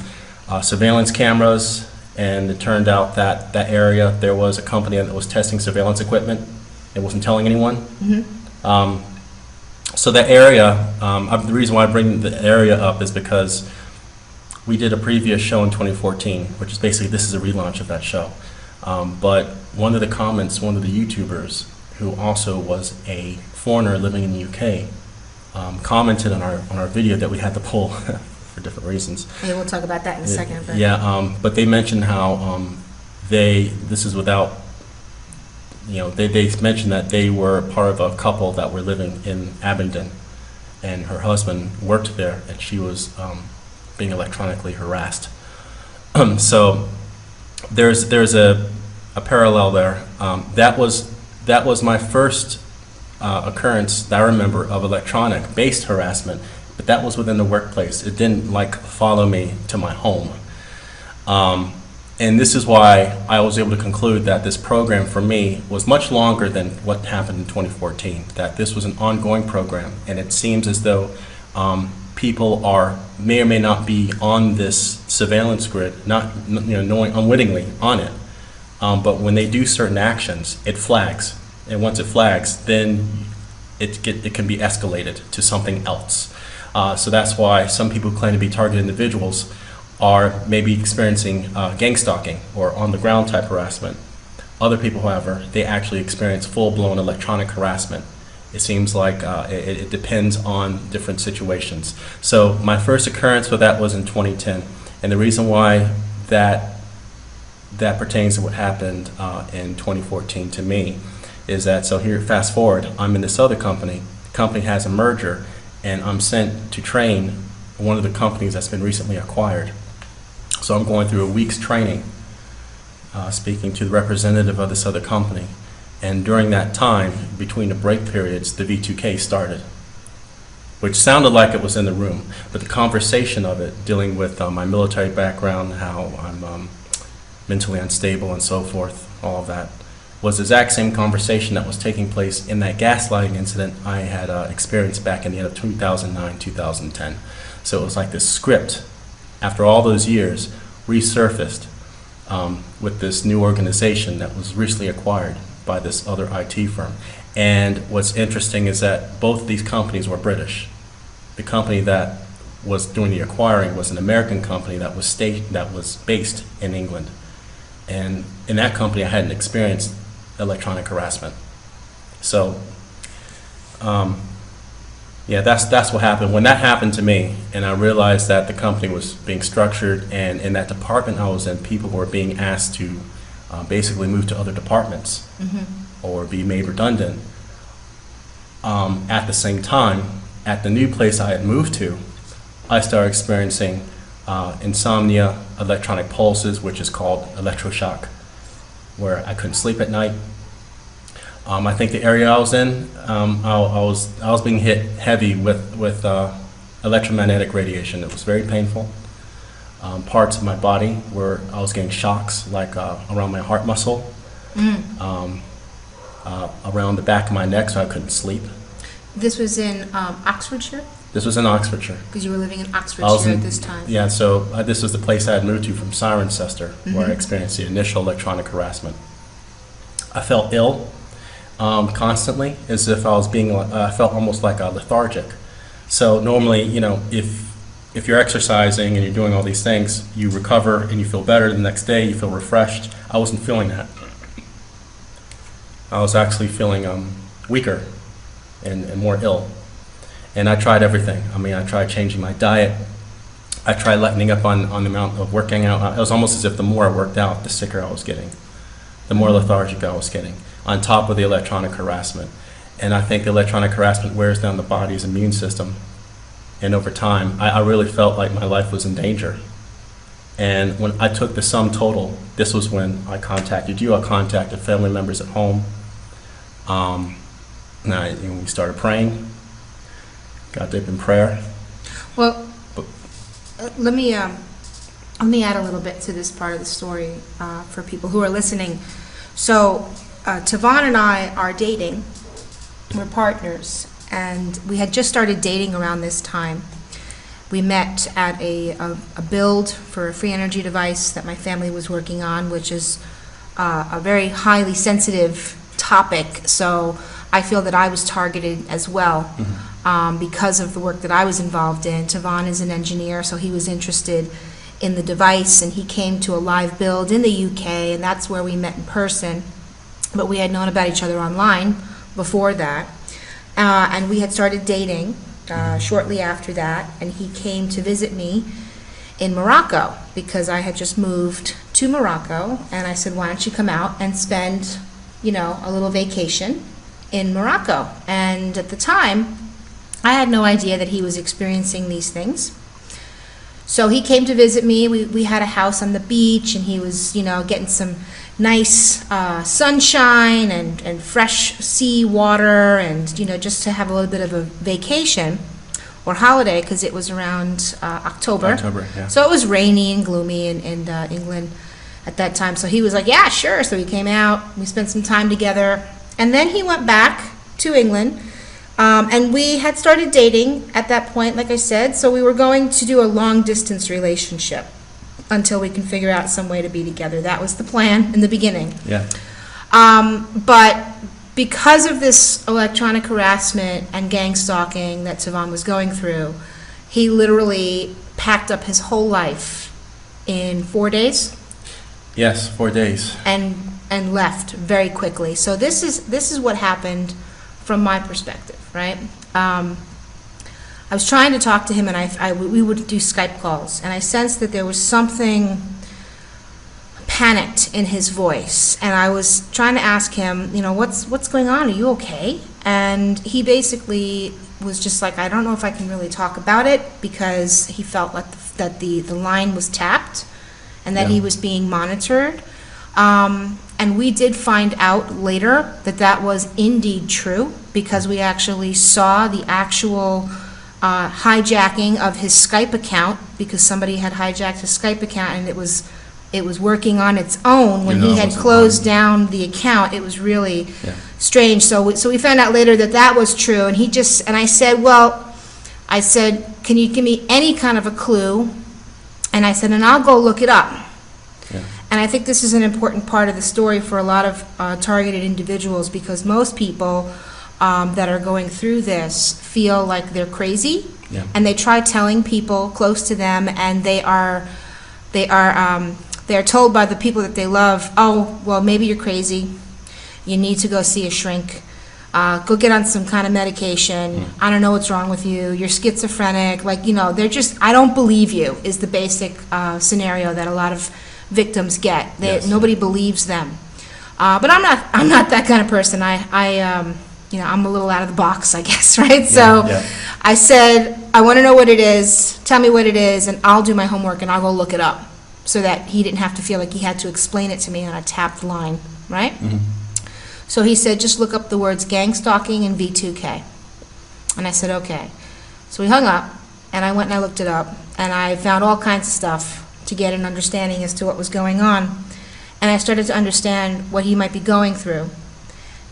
Speaker 2: surveillance cameras and it turned out that that area, there was a company that was testing surveillance equipment. It wasn't telling anyone. So that area, the reason why I bring the area up is because we did a previous show in 2014, which is basically, this is a relaunch of that show. But one of the comments, one of the YouTubers, who also was a foreigner living in the UK, commented on our video that we had to pull for different reasons.
Speaker 1: Yeah, we'll talk about that in a second. But.
Speaker 2: Yeah, but they mentioned how this is without, they mentioned that they were part of a couple that were living in Abingdon, and her husband worked there, and she was being electronically harassed. So there's a parallel there. That was my first occurrence that I remember of electronic-based harassment, but that was within the workplace. It didn't follow me to my home. And this is why I was able to conclude that this program for me was much longer than what happened in 2014, that this was an ongoing program, and it seems as though people may or may not be on this surveillance grid, not knowing unwittingly on it, but when they do certain actions, it flags, and once it flags, then it can be escalated to something else. So that's why some people who claim to be targeted individuals are maybe experiencing gangstalking or on-the-ground type harassment. Other people, however, they actually experience full-blown electronic harassment. It seems like it depends on different situations. So my first occurrence with that was in 2010, and the reason why that pertains to what happened in 2014 to me is that, so here, fast forward, I'm in this other company. The company has a merger, and I'm sent to train one of the companies that's been recently acquired. So I'm going through a week's training, speaking to the representative of this other company. And during that time, between the break periods, the V2K started, which sounded like it was in the room. But the conversation of it, dealing with my military background, how I'm mentally unstable and so forth, all of that, was the exact same conversation that was taking place in that gaslighting incident I had experienced back in the end of 2009, 2010. So it was like this script, after all those years, resurfaced with this new organization that was recently acquired by this other IT firm. And what's interesting is that both of these companies were British. The company that was doing the acquiring was an American company that was based in England. And in that company, I hadn't experienced electronic harassment. So, yeah, that's what happened. When that happened to me, and I realized that the company was being structured, and in that department I was in, people were being asked to basically move to other departments or be made redundant. At the same time, at the new place I had moved to, I started experiencing insomnia, electronic pulses, which is called electroshock, where I couldn't sleep at night. I think the area I was in, I was being hit heavy with electromagnetic radiation. It was very painful. Parts of my body where I was getting shocks, like around my heart muscle, around the back of my neck, so I couldn't sleep. This was in
Speaker 1: Oxfordshire?
Speaker 2: This was in Oxfordshire.
Speaker 1: Because you were living in Oxfordshire at this time.
Speaker 2: Yeah, so this was the place I had moved to from Cirencester, where I experienced the initial electronic harassment. I felt ill constantly, as if I was I felt almost like lethargic. So normally, if you're exercising and you're doing all these things, you recover and you feel better. The next day, you feel refreshed. I wasn't feeling that. I was actually feeling weaker and more ill. And I tried everything. I mean, I tried changing my diet. I tried lightening up on the amount of working out. It was almost as if the more I worked out, the sicker I was getting, the more lethargic I was getting, on top of the electronic harassment. And I think the electronic harassment wears down the body's immune system. And over time, I really felt like my life was in danger. And when I took the sum total, this was when I contacted you. I contacted family members at home. And we started praying. Got deep in prayer.
Speaker 1: Well, let me add a little bit to this part of the story for people who are listening. So, Tavon and I are dating. We're partners, and we had just started dating around this time. We met at a build for a free energy device that my family was working on, which is a very highly sensitive topic, so I feel that I was targeted as well because of the work that I was involved in. Tavon is an engineer, so he was interested in the device, and he came to a live build in the UK, and that's where we met in person. But we had known about each other online before that, and we had started dating shortly after that, and he came to visit me in Morocco because I had just moved to Morocco, and I said, why don't you come out and spend, you know, a little vacation in Morocco? And at the time, I had no idea that he was experiencing these things. So he came to visit me. We had a house on the beach, and he was, you know, getting some nice sunshine and fresh sea water, and, you know, just to have a little bit of a vacation or holiday, because it was around October.
Speaker 2: Yeah.
Speaker 1: So it was rainy and gloomy in England at that time. So he was like, yeah, sure. So he came out, we spent some time together, and then he went back to England, and we had started dating at that point, like I said, so we were going to do a long-distance relationship until we can figure out some way to be together. That was the plan in the beginning.
Speaker 2: Yeah.
Speaker 1: But because of this electronic harassment and gang stalking that Tavon was going through, he literally packed up his whole life in 4 days.
Speaker 2: Yes, 4 days.
Speaker 1: And left very quickly. So this is what happened from my perspective, right? I was trying to talk to him, and we would do Skype calls, and I sensed that there was something panicked in his voice, and I was trying to ask him, you know, what's going on? Are you okay? And he basically was just like, I don't know if I can really talk about it, because he felt like that the line was tapped and that he was being monitored. And we did find out later that that was indeed true, because we actually saw the actual hijacking of his Skype account, because somebody had hijacked his Skype account, and it was working on its own when he had closed down the account. It was really strange. So we found out later that that was true, and I said, can you give me any kind of a clue? And I said, and I'll go look it up.
Speaker 2: Yeah.
Speaker 1: And I think this is an important part of the story for a lot of targeted individuals, because most people that are going through this feel like they're crazy, and they try telling people close to them, and they're told by the people that they love, oh, well, maybe you're crazy, you need to go see a shrink, go get on some kind of medication, I don't know what's wrong with you, you're schizophrenic, like, you know, they're just, I don't believe you, is the basic scenario that a lot of victims get. Nobody believes them. But I'm not that kind of person. You know, I'm a little out of the box, I guess, right? So I said, I want to know what it is, tell me what it is, and I'll do my homework and I'll go look it up, so that he didn't have to feel like he had to explain it to me on a tapped line, right? So he said, just look up the words gangstalking and V2K. And I said, okay. So we hung up, and I went and I looked it up, and I found all kinds of stuff to get an understanding as to what was going on. And I started to understand what he might be going through.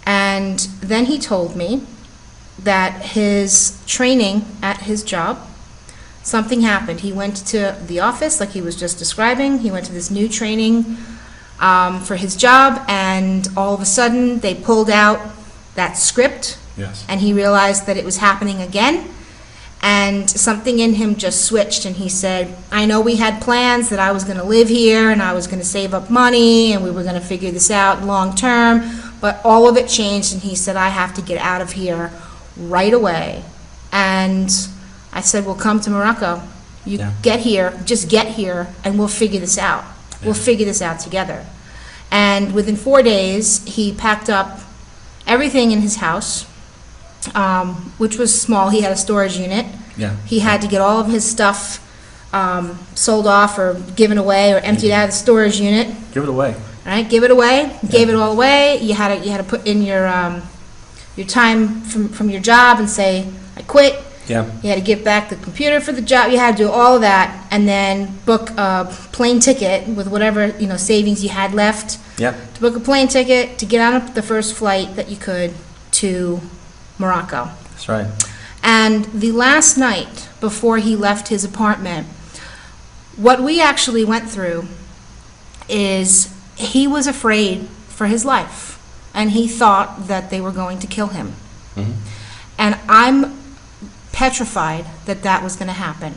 Speaker 1: And then he told me that his training at his job, something happened. He went to the office, like he was just describing. He went to this new training for his job, and all of a sudden they pulled out that script, and he realized that it was happening again. And something in him just switched, and he said, I know we had plans that I was going to live here, and I was going to save up money, and we were going to figure this out long term, but all of it changed, and he said, I have to get out of here right away. And I said, well, come to Morocco. You get here, just get here, and we'll figure this out. We'll figure this out together. And within 4 days, he packed up everything in his house, which was small. He had a storage unit. He had to get all of his stuff sold off or given away or emptied out of the storage unit.
Speaker 2: Give it away.
Speaker 1: Right? Give it away. Gave it all away. You had to put in your time from your job and say, I quit. You had to give back the computer for the job. You had to do all of that, and then book a plane ticket with whatever savings you had left. To book a plane ticket to get on the first flight that you could to Morocco.
Speaker 2: That's right.
Speaker 1: And the last night before he left his apartment, what we actually went through is he was afraid for his life, and he thought that they were going to kill him.
Speaker 2: Mhm.
Speaker 1: And I'm petrified that that was going to happen.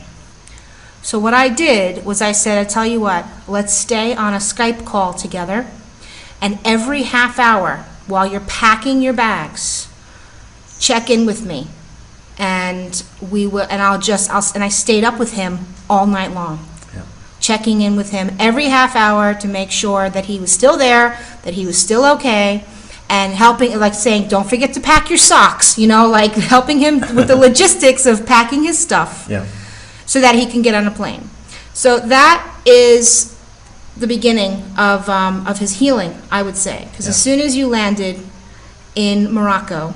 Speaker 1: So what I did was I said, I tell you what, let's stay on a Skype call together, and every half hour while you're packing your bags, check in with me. And I stayed up with him all night long,
Speaker 2: Yeah.
Speaker 1: checking in with him every half hour to make sure that he was still there, that he was still okay, and helping, like saying, don't forget to pack your socks, like helping him with the logistics of packing his stuff
Speaker 2: Yeah.
Speaker 1: so that he can get on a plane. So that is the beginning of his healing, I would say. Because
Speaker 2: Yeah.
Speaker 1: as soon as you landed in Morocco,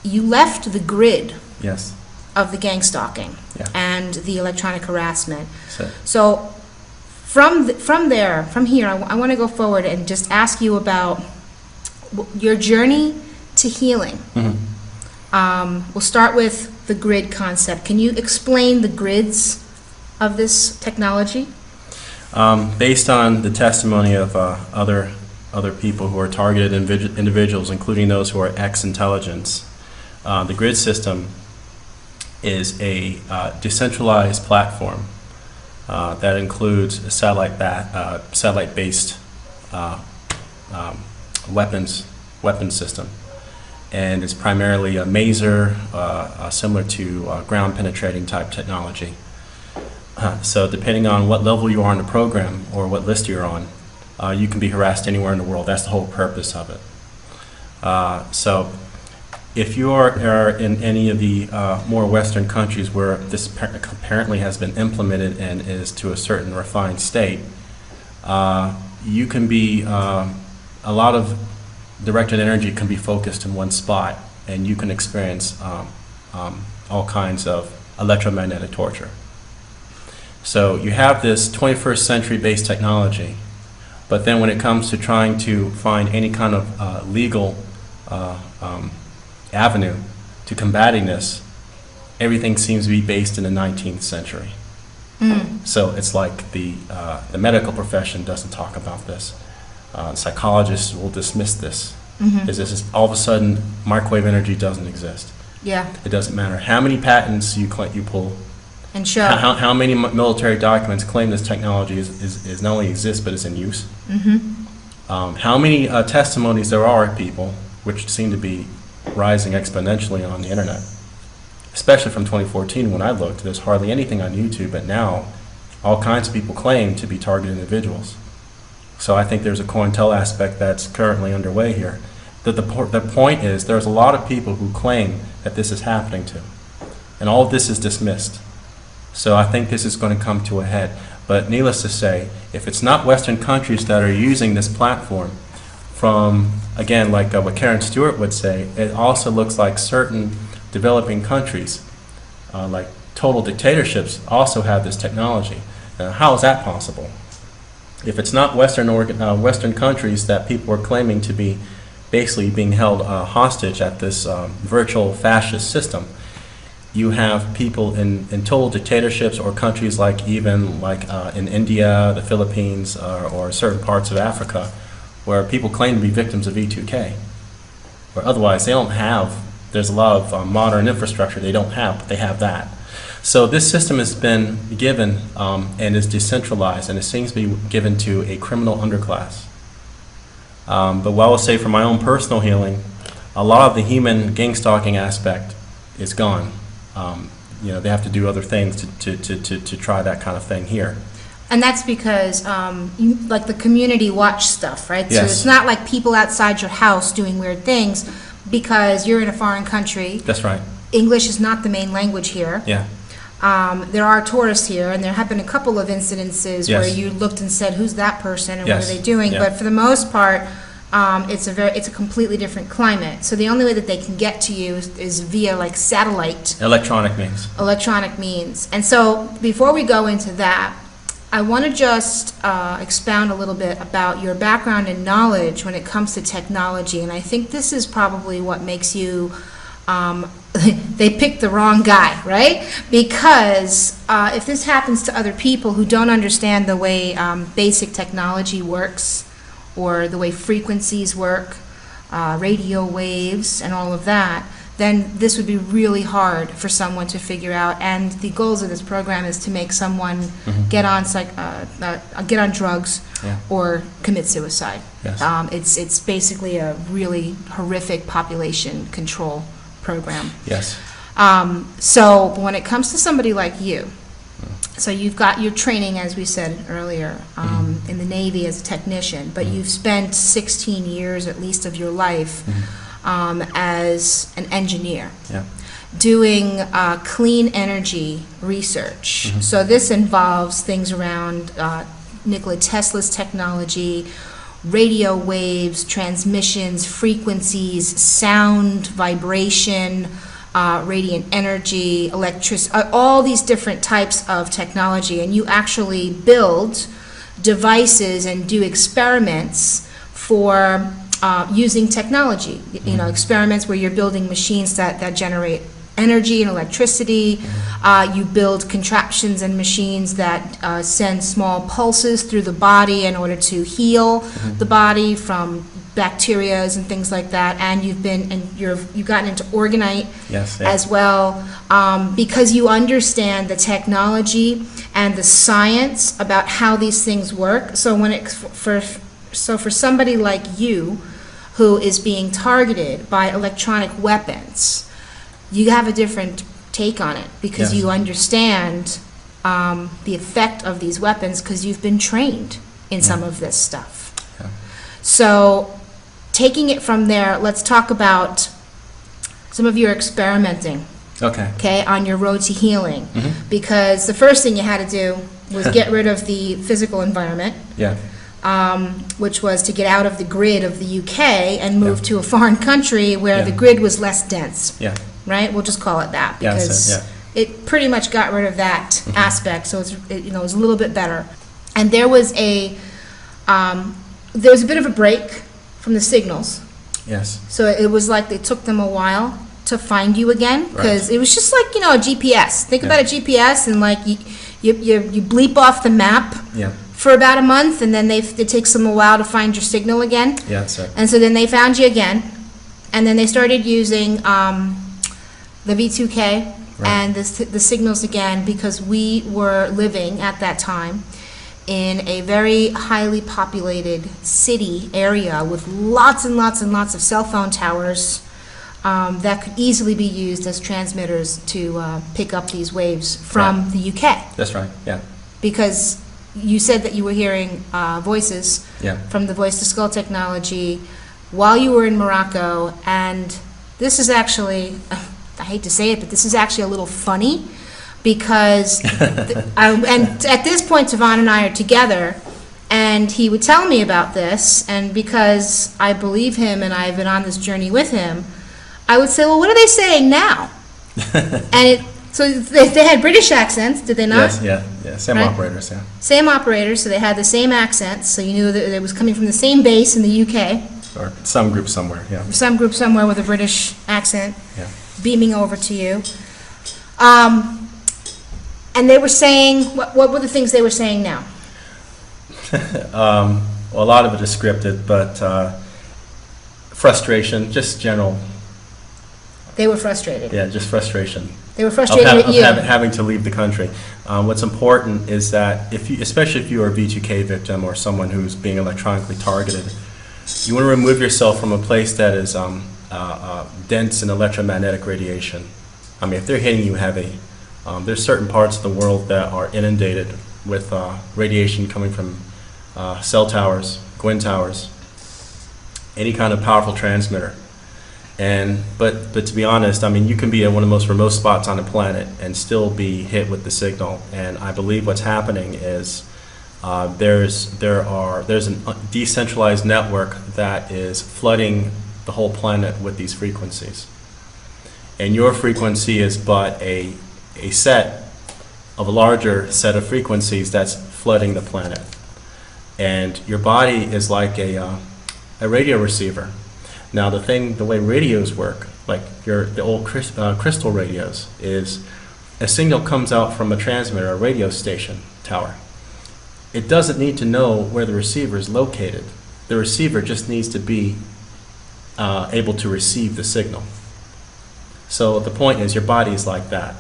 Speaker 1: you left the grid
Speaker 2: Yes.
Speaker 1: of the gangstalking
Speaker 2: Yeah.
Speaker 1: and the electronic harassment.
Speaker 2: So,
Speaker 1: So from here, I want to go forward and just ask you about your journey to healing.
Speaker 2: mhm.
Speaker 1: We'll start with the grid concept. Can you explain the grids of this technology?
Speaker 2: Based on the testimony of other people who are targeted individuals, including those who are ex-intelligence, the grid system is a decentralized platform that includes a satellite-based weapons system, and it's primarily a maser, similar to ground-penetrating type technology. So depending on what level you are in the program or what list you're on, you can be harassed anywhere in the world. That's the whole purpose of it. So if you are in any of the more Western countries where this apparently has been implemented and is to a certain refined state, you can be, a lot of directed energy can be focused in one spot, and you can experience all kinds of electromagnetic torture. So you have this 21st century based technology, but then when it comes to trying to find any kind of legal avenue to combating this, everything seems to be based in the 19th century. So it's like the medical profession doesn't talk about this. Psychologists will dismiss this. Is this is all of a sudden microwave energy doesn't exist.
Speaker 1: Yeah,
Speaker 2: It doesn't matter how many patents you pull,
Speaker 1: and show.
Speaker 2: how many military documents claim this technology is not only exists but is in use. How many testimonies there are of people, which seem to be rising exponentially on the internet, especially from 2014 when I looked. There's hardly anything on YouTube, but now all kinds of people claim to be targeted individuals. So I think there's a COINTEL aspect that's currently underway here. The point is there's a lot of people who claim that this is happening to, and all of this is dismissed. So I think this is going to come to a head. But needless to say, if it's not Western countries that are using this platform, from, again, like what Karen Stewart would say, it also looks like certain developing countries, like total dictatorships, also have this technology. How is that possible? If it's not Western countries that people are claiming to be basically being held hostage at this virtual fascist system, you have people in total dictatorships or countries like even like in India, the Philippines, or certain parts of Africa, where people claim to be victims of V2K. Or otherwise, they don't have, there's a lot of modern infrastructure they don't have, but they have that. So this system has been given and is decentralized, and it seems to be given to a criminal underclass. But what I will say for my own personal healing, a lot of the human gang-stalking aspect is gone. They have to do other things to try that kind of thing here.
Speaker 1: And that's because you like the community watch stuff, right?
Speaker 2: Yes.
Speaker 1: So it's not like people outside your house doing weird things because you're in a foreign country.
Speaker 2: That's right.
Speaker 1: English is not the main language here.
Speaker 2: Yeah.
Speaker 1: There are tourists here, and there have been a couple of incidences where
Speaker 2: Yes.
Speaker 1: you looked and said, "Who's that person?" and
Speaker 2: Yes.
Speaker 1: what are they doing?
Speaker 2: Yeah.
Speaker 1: But for the most part, it's a completely different climate. So the only way that they can get to you is via like satellite.
Speaker 2: Electronic means.
Speaker 1: Electronic means. And so before we go into that, I want to just expound a little bit about your background and knowledge when it comes to technology. And I think this is probably what makes you they picked the wrong guy, right? Because if this happens to other people who don't understand the way basic technology works, or the way frequencies work, radio waves and all of that, then this would be really hard for someone to figure out. And the goals of this program is to make someone get on drugs or commit suicide.
Speaker 2: Yes.
Speaker 1: It's basically a really horrific population control program.
Speaker 2: Yes.
Speaker 1: So when it comes to somebody like you, so you've got your training, as we said earlier, in the Navy as a technician, but you've spent 16 years at least of your life as an engineer, doing clean energy research. So this involves things around Nikola Tesla's technology, radio waves, transmissions, frequencies, sound, vibration, radiant energy, electricity, all these different types of technology. And you actually build devices and do experiments for using technology. You know, experiments where you're building machines that generate energy and electricity. You build contraptions and machines that send small pulses through the body in order to heal the body from bacterias and things like that. And you've gotten into orgonite as well, because you understand the technology and the science about how these things work. So for somebody like you who is being targeted by electronic weapons, you have a different take on it because you understand the effect of these weapons because you've been trained in some of this stuff. So taking it from there, let's talk about some of your experimenting. Okay, on your road to healing. Because the first thing you had to do was get rid of the physical environment. Which was to get out of the grid of the UK and move to a foreign country where the grid was less dense. Right? We'll just call it that because it pretty much got rid of that aspect, so it was a little bit better. And there was a bit of a break from the signals. So it was like it took them a while to find you again because it was just like a GPS. Think about a GPS and like you bleep off the map. For about a month, and then it takes them a while to find your signal again. And so then they found you again, and then they started using the V2K and the signals again, because we were living at that time in a very highly populated city area with lots and lots and lots of cell phone towers that could easily be used as transmitters to pick up these waves from the UK.
Speaker 2: That's right,
Speaker 1: Because you said that you were hearing voices from the voice-to-skull technology while you were in Morocco, and this is actually, I hate to say it, but this is actually a little funny because, and at this point Tavon and I are together, and he would tell me about this, and because I believe him and I've been on this journey with him, I would say, well, what are they saying now? So they had British accents, did they not?
Speaker 2: Same operators,
Speaker 1: Same operators, so they had the same accents, so you knew that it was coming from the same base in the UK.
Speaker 2: Or some group somewhere,
Speaker 1: Some group somewhere with a British accent beaming over to you. And they were saying, what were the things they were saying now?
Speaker 2: Well, a lot of it is scripted, but frustration, just general.
Speaker 1: They were frustrated.
Speaker 2: Just frustration.
Speaker 1: They were frustrated at you.
Speaker 2: Having to leave the country. What's important is that, especially if you are a V2K victim or someone who's being electronically targeted, you want to remove yourself from a place that is dense in electromagnetic radiation. I mean, if they're hitting you heavy, there's certain parts of the world that are inundated with radiation coming from cell towers, Gwyn towers, any kind of powerful transmitter. But to be honest, I mean, you can be at one of the most remote spots on the planet and still be hit with the signal. And I believe what's happening is there's a decentralized network that is flooding the whole planet with these frequencies. And your frequency is but a set of a larger set of frequencies that's flooding the planet. And your body is like a radio receiver. Now the way radios work, like the old crystal radios, is a signal comes out from a transmitter, a radio station tower. It doesn't need to know where the receiver is located. The receiver just needs to be able to receive the signal. So the point is, your body is like that.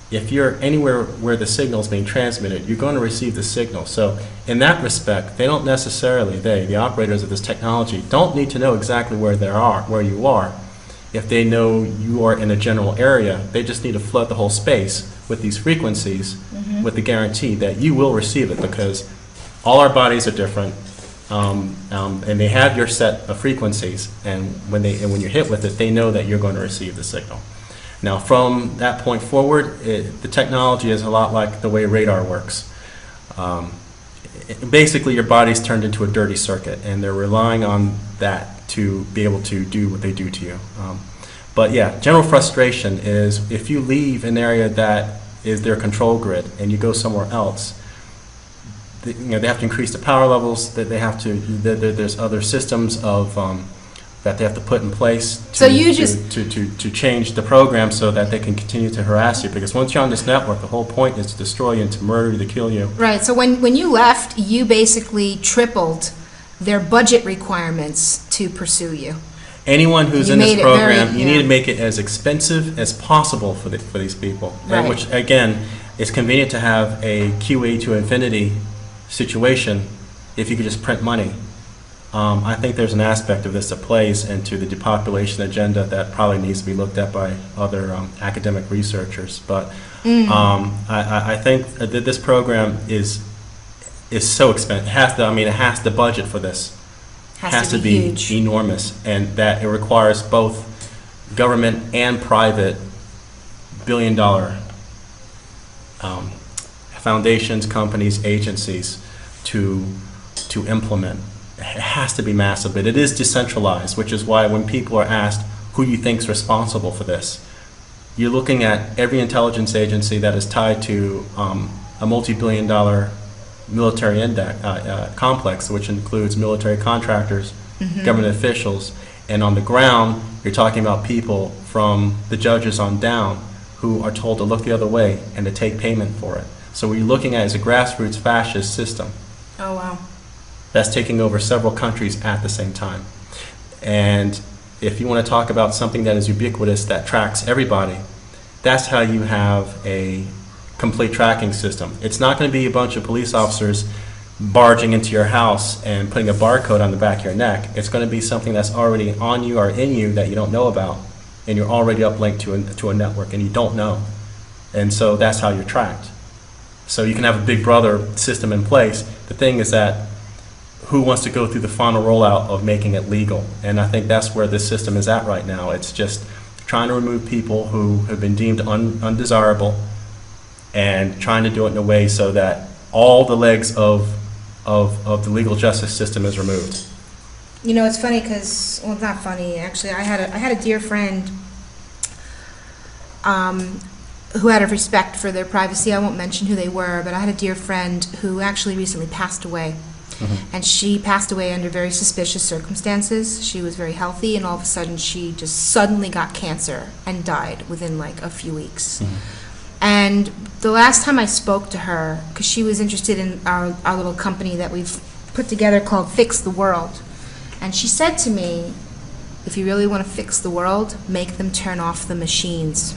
Speaker 2: If you're anywhere where the signal is being transmitted, you're going to receive the signal. So in that respect, they don't necessarily, the operators of this technology, don't need to know exactly where you are. If they know you are in a general area, they just need to flood the whole space with these frequencies with the guarantee that you will receive it, because all our bodies are different, and they have your set of frequencies, and when you're hit with it, they know that you're going to receive the signal. Now, from that point forward, the technology is a lot like the way radar works. Basically, your body's turned into a dirty circuit, and they're relying on that to be able to do what they do to you. But yeah, general frustration is if you leave an area that is their control grid and you go somewhere else, they have to increase the power levels. That they have to. There's other systems of that they have to put in place to change the program so that they can continue to harass you. Because once you're on this network, the whole point is to destroy you and to murder you, to kill you.
Speaker 1: Right. So when you left, you basically tripled their budget requirements to pursue you.
Speaker 2: Anyone who's in this program, you need to make it as expensive as possible for these people.
Speaker 1: Right.
Speaker 2: Which, again, it's convenient to have a QE to infinity situation if you could just print money. I think there's an aspect of this that plays into the depopulation agenda that probably needs to be looked at by other academic researchers. But I think that this program is so expensive. The budget for this has to be huge. Enormous, and that it requires both government and private billion-dollar foundations, companies, agencies to implement. It has to be massive, but it is decentralized, which is why when people are asked who you think is responsible for this, you're looking at every intelligence agency that is tied to a multi-billion-dollar military complex, which includes military contractors, government officials, and on the ground, you're talking about people from the judges on down who are told to look the other way and to take payment for it. So what you're looking at is a grassroots fascist system.
Speaker 1: Oh, wow.
Speaker 2: That's taking over several countries at the same time. And if you want to talk about something that is ubiquitous, that tracks everybody, that's how you have a complete tracking system. It's not going to be a bunch of police officers barging into your house and putting a barcode on the back of your neck. It's going to be something that's already on you or in you that you don't know about, and you're already uplinked to a network and you don't know. And so that's how you're tracked. So you can have a big brother system in place. The thing is that who wants to go through the final rollout of making it legal? And I think that's where this system is at right now. It's just trying to remove people who have been deemed undesirable and trying to do it in a way so that all the legs of the legal justice system is removed.
Speaker 1: You know, it's funny because, well, not funny, actually. I had a dear friend who had a respect for their privacy. I won't mention who they were, but I had a dear friend who actually recently passed away. And she passed away under very suspicious circumstances. She was very healthy, and all of a sudden she just suddenly got cancer and died within like a few weeks. And the last time I spoke to her, because she was interested in our little company that we've put together called Fix the World, and she said to me, if you really want to fix the world, make them turn off the machines.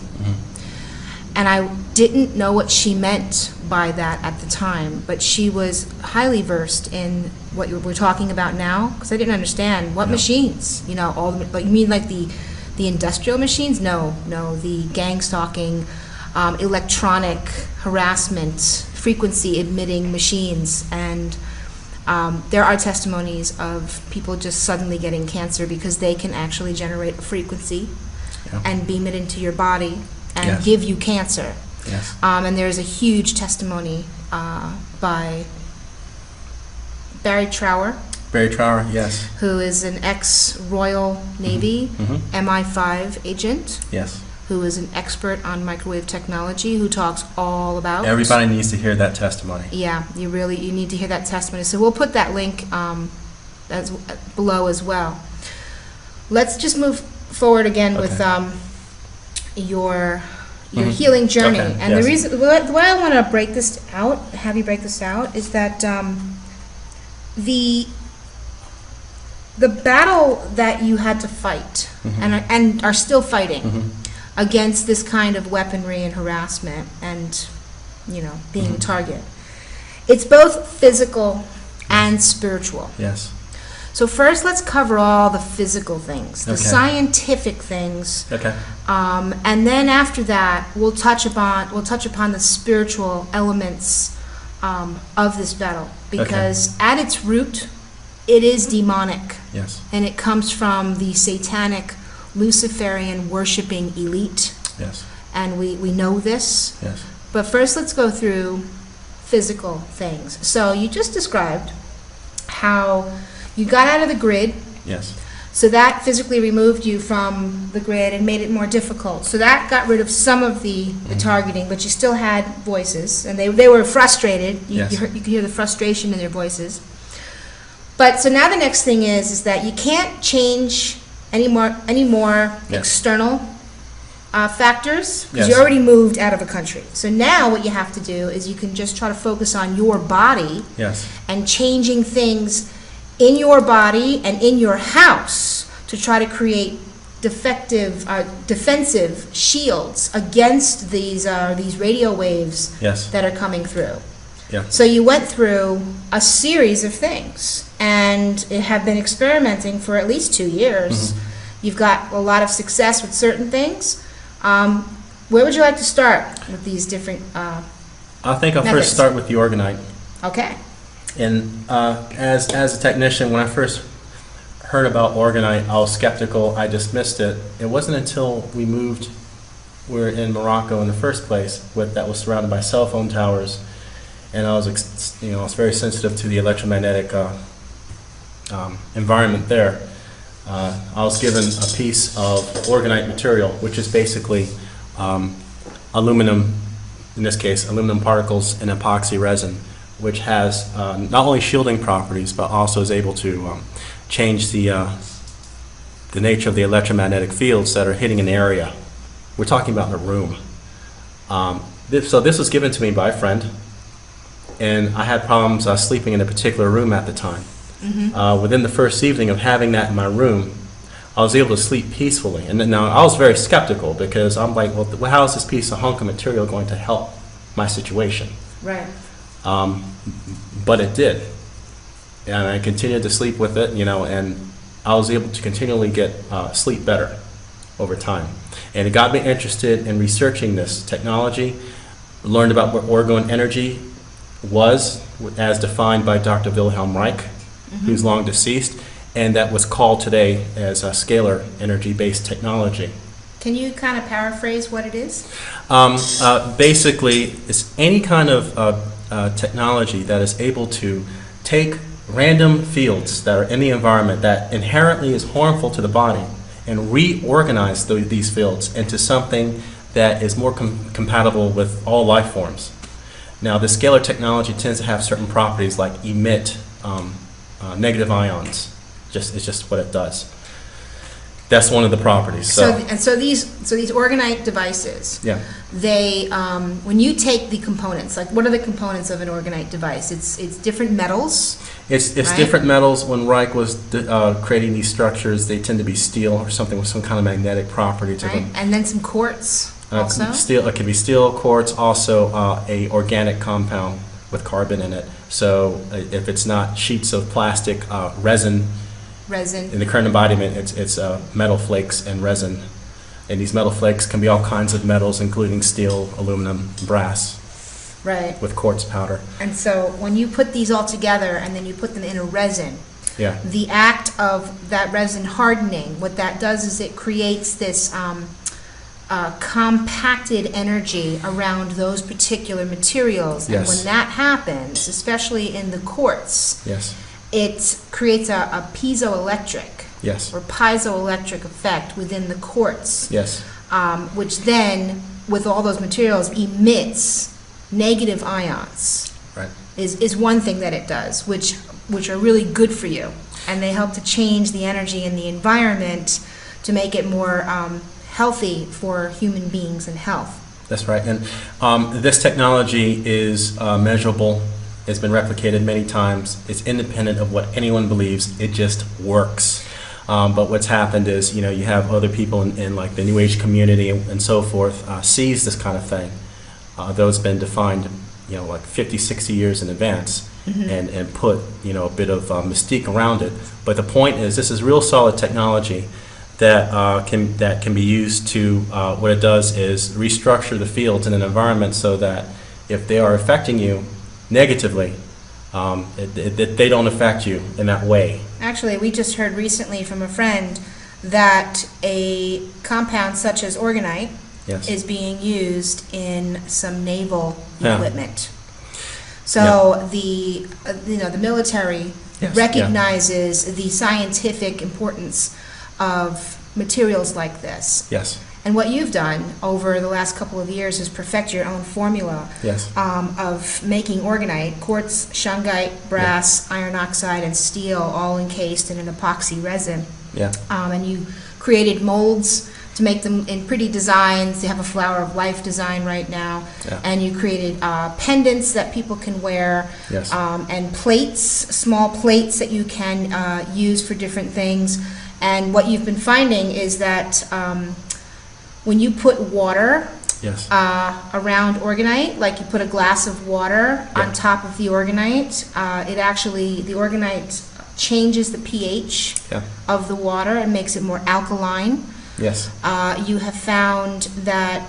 Speaker 1: And I didn't know what she meant by that at the time, but she was highly versed in what we're talking about now, because I didn't understand what machines, you know, you mean like the industrial machines? No, the Gangstalking, electronic harassment, frequency emitting machines, and there are testimonies of people just suddenly getting cancer because they can actually generate a frequency and beam it into your body and give you cancer. And there's a huge testimony by Barry Trower.
Speaker 2: Barry Trower, yes.
Speaker 1: Who is an ex-Royal Navy MI5 agent.
Speaker 2: Yes.
Speaker 1: Who is an expert on microwave technology, who talks all about.
Speaker 2: Everybody needs to hear that testimony.
Speaker 1: Yeah, you need to hear that testimony. So we'll put that link below as well. Let's just move forward again with your healing journey.
Speaker 2: Okay,
Speaker 1: And
Speaker 2: yes.
Speaker 1: the reason, the way I want to break this out, have you break this out, is that the battle that you had to fight and are still fighting against this kind of weaponry and harassment and, you know, being a target. It's both physical and spiritual.
Speaker 2: Yes.
Speaker 1: So first, let's cover all the physical things, the
Speaker 2: Okay.
Speaker 1: scientific things,
Speaker 2: Okay.
Speaker 1: and then after that, we'll touch upon the spiritual elements of this battle, because at its root, it is demonic,
Speaker 2: Yes.
Speaker 1: and it comes from the satanic Luciferian worshiping elite,
Speaker 2: Yes.
Speaker 1: and we know this.
Speaker 2: Yes.
Speaker 1: But first, let's go through physical things. So you just described how you got out of the grid,
Speaker 2: Yes.
Speaker 1: so that physically removed you from the grid and made it more difficult. So that got rid of some of the targeting, but you still had voices, and they were frustrated.
Speaker 2: Yes.
Speaker 1: You could hear the frustration in their voices. But so now the next thing is that you can't change any more
Speaker 2: Yes.
Speaker 1: external factors, because
Speaker 2: Yes.
Speaker 1: you already moved out of a country. So now what you have to do is you can just try to focus on your body
Speaker 2: Yes.
Speaker 1: and changing things in your body and in your house to try to create defensive shields against these radio waves
Speaker 2: Yes.
Speaker 1: that are coming through.
Speaker 2: Yeah.
Speaker 1: So you went through a series of things and have been experimenting for at least 2 years. You've got a lot of success with certain things. Where would you like to start with these different
Speaker 2: I think I'll
Speaker 1: methods?
Speaker 2: first start with the orgonite.
Speaker 1: Okay.
Speaker 2: And as a technician, when I first heard about orgonite, I was skeptical. I dismissed it. It wasn't until we moved, we were in Morocco in the first place, that was surrounded by cell phone towers, and I was, I was very sensitive to the electromagnetic environment there. I was given a piece of orgonite material, which is basically aluminum, in this case, aluminum particles and epoxy resin, which has not only shielding properties, but also is able to change the nature of the electromagnetic fields that are hitting an area. We're talking about in a room. So this was given to me by a friend, and I had problems sleeping in a particular room at the time. Within the first evening of having that in my room, I was able to sleep peacefully. And now I was very skeptical, because I'm like, well, how is this piece of hunk of material going to help my situation?
Speaker 1: Right.
Speaker 2: But it did. And I continued to sleep with it, and I was able to continually get sleep better over time. And it got me interested in researching this technology, learned about what orgone energy was, as defined by Dr. Wilhelm Reich, who's long deceased, and that was called today as a scalar energy-based technology.
Speaker 1: Can you kind of paraphrase what it is?
Speaker 2: Basically, it's any kind of technology that is able to take random fields that are in the environment that inherently is harmful to the body and reorganize these fields into something that is more compatible with all life forms. Now, the scalar technology tends to have certain properties like emit negative ions. It's just what it does. That's one of the properties.
Speaker 1: So these orgonite devices.
Speaker 2: Yeah.
Speaker 1: They when you take the components, like what are the components of an orgonite device? It's different metals.
Speaker 2: It's
Speaker 1: right?
Speaker 2: different metals. When Reich was creating these structures, they tend to be steel or something with some kind of magnetic property to
Speaker 1: Right?
Speaker 2: them.
Speaker 1: And then some quartz also.
Speaker 2: Steel. It can be steel, quartz, also a organic compound with carbon in it. So if it's not sheets of plastic, resin. In the current embodiment, it's metal flakes and resin. And these metal flakes can be all kinds of metals, including steel, aluminum, brass,
Speaker 1: Right.
Speaker 2: with quartz powder.
Speaker 1: And so when you put these all together and then you put them in a resin,
Speaker 2: Yeah.
Speaker 1: the act of that resin hardening, what that does is it creates this compacted energy around those particular materials.
Speaker 2: Yes.
Speaker 1: And when that happens, especially in the quartz,
Speaker 2: Yes.
Speaker 1: it creates a piezoelectric
Speaker 2: Yes.
Speaker 1: or piezoelectric effect within the quartz,
Speaker 2: Yes.
Speaker 1: which then, with all those materials, emits negative ions.
Speaker 2: Right.
Speaker 1: Is one thing that it does, which are really good for you, and they help to change the energy in the environment to make it more healthy for human beings and health.
Speaker 2: That's right. And this technology is measurable. It's been replicated many times. It's independent of what anyone believes. It just works. But what's happened is, you have other people in like the New Age community and so forth sees this kind of thing. Though it's been defined, like 50, 60 years in advance, and put, a bit of mystique around it. But the point is, this is real solid technology that can be used to, what it does is restructure the fields in an environment so that if they are affecting you negatively, they don't affect you in that way.
Speaker 1: Actually, we just heard recently from a friend that a compound such as orgonite
Speaker 2: Yes.
Speaker 1: is being used in some naval
Speaker 2: Yeah.
Speaker 1: equipment. So the military
Speaker 2: Yes,
Speaker 1: recognizes the scientific importance of materials like this.
Speaker 2: Yes.
Speaker 1: And what you've done over the last couple of years is perfect your own formula
Speaker 2: Yes.
Speaker 1: of making orgonite, quartz, shungite, brass, iron oxide, and steel, all encased in an epoxy resin.
Speaker 2: Yeah.
Speaker 1: And you created molds to make them in pretty designs. You have a flower of life design right now.
Speaker 2: Yeah.
Speaker 1: And you created pendants that people can wear,
Speaker 2: Yes.
Speaker 1: and plates, small plates that you can use for different things. And what you've been finding is that when you put water
Speaker 2: Yes.
Speaker 1: around orgonite, like you put a glass of water
Speaker 2: Yeah.
Speaker 1: on top of the orgonite, the orgonite changes the pH
Speaker 2: Yeah.
Speaker 1: of the water and makes it more alkaline.
Speaker 2: Yes.
Speaker 1: You have found that,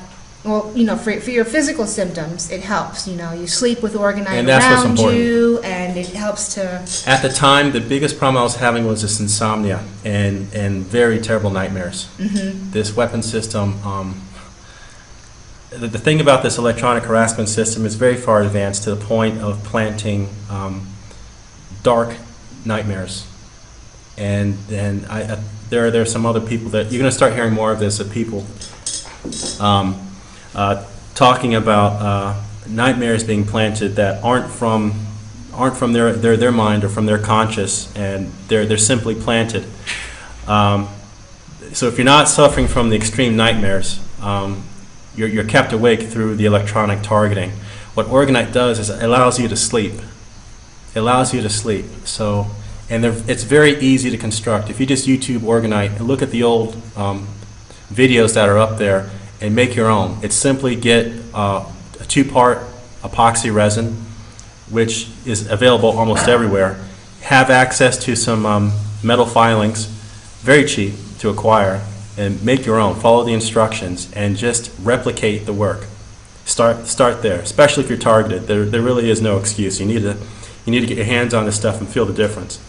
Speaker 1: well, for your physical symptoms, it helps. You sleep with orgonite
Speaker 2: And that's what's
Speaker 1: around
Speaker 2: important.
Speaker 1: you, and it helps to.
Speaker 2: At the time, the biggest problem I was having was this insomnia and very terrible nightmares. This weapon system, the thing about this electronic harassment system is very far advanced to the point of planting dark nightmares. And there are some other people that you're going to start hearing more of this, of people talking about nightmares being planted that aren't from their mind or from their conscious, and they're simply planted. So if you're not suffering from the extreme nightmares, you're kept awake through the electronic targeting. What orgonite does is it allows you to sleep. It allows you to sleep. So, it's very easy to construct. If you just YouTube orgonite and look at the old videos that are up there and make your own, it's simply get a 2-part epoxy resin, which is available almost everywhere. Have access to some metal filings, very cheap to acquire, and make your own. Follow the instructions and just replicate the work. Start there, especially if you're targeted. There really is no excuse. You need to get your hands on this stuff and feel the difference.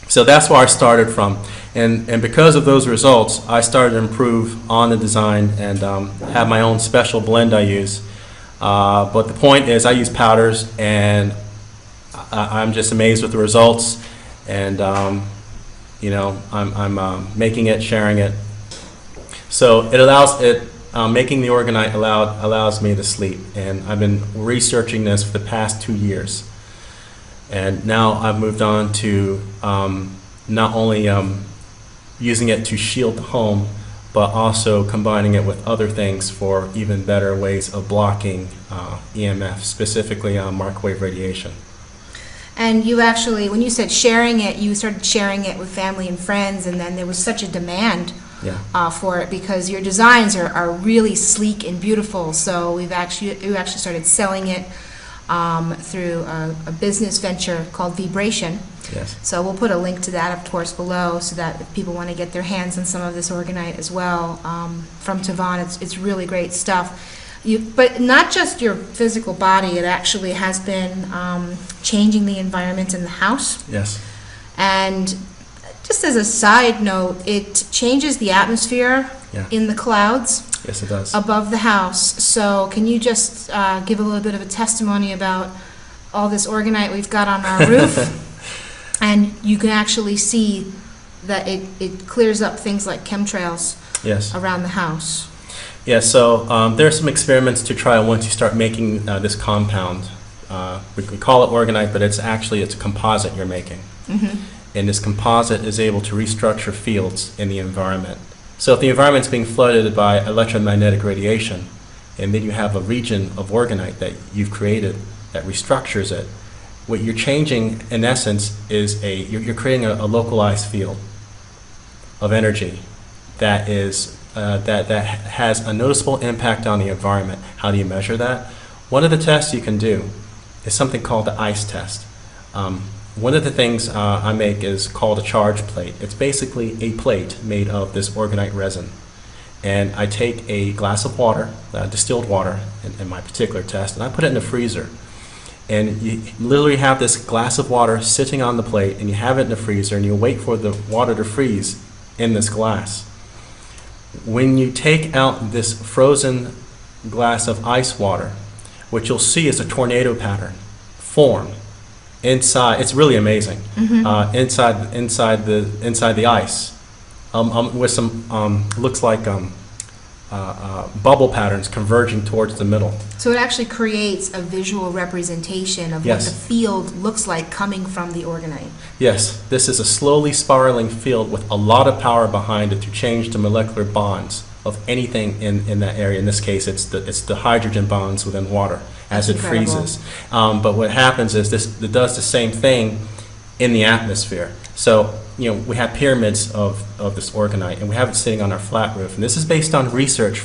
Speaker 2: So that's where I started from, and because of those results, I started to improve on the design and have my own special blend I use. But the point is, I use powders, and I'm just amazed with the results, and I'm making it, sharing it. So making the orgonite allows me to sleep, and I've been researching this for the past 2 years. And now I've moved on to not only using it to shield the home, but also combining it with other things for even better ways of blocking EMF, specifically microwave radiation.
Speaker 1: And you actually, when you said sharing it, you started sharing it with family and friends, and then there was such a demand for it because your designs are really sleek and beautiful. So you actually started selling it through a business venture called Vibration.
Speaker 2: Yes.
Speaker 1: So we'll put a link to that, of course, below, so that if people want to get their hands on some of this orgonite as well from Tavon. It's really great stuff. But not just your physical body, it actually has been changing the environment in the house.
Speaker 2: Yes.
Speaker 1: And just as a side note, it changes the atmosphere in the clouds.
Speaker 2: Yes, it does.
Speaker 1: Above the house. So can you just give a little bit of a testimony about all this orgonite we've got on our roof? And you can actually see that it clears up things like chemtrails around the house.
Speaker 2: Yeah, so there are some experiments to try once you start making this compound. We call it orgonite, but it's a composite you're making. And this composite is able to restructure fields in the environment. So if the environment's being flooded by electromagnetic radiation, and then you have a region of orgonite that you've created that restructures it, what you're changing, in essence, is you're creating a localized field of energy that is that has a noticeable impact on the environment. How do you measure that? One of the tests you can do is something called the ICE test. One of the things I make is called a charge plate. It's basically a plate made of this orgonite resin. And I take a glass of water, distilled water in my particular test, and I put it in the freezer. And you literally have this glass of water sitting on the plate, and you have it in the freezer, and you wait for the water to freeze in this glass. When you take out this frozen glass of ice water, what you'll see is a tornado pattern form inside. It's really amazing. Inside the ice, with some looks like bubble patterns converging towards the middle.
Speaker 1: So it actually creates a visual representation of
Speaker 2: Yes.
Speaker 1: what the field looks like coming from the orgonite.
Speaker 2: Yes, this is a slowly spiraling field with a lot of power behind it to change the molecular bonds of anything in that area. In this case, it's the hydrogen bonds within water as it
Speaker 1: That's incredible.
Speaker 2: freezes. But what happens is it does the same thing in the atmosphere. So, we have pyramids of this orgonite, and we have it sitting on our flat roof. And this is based on research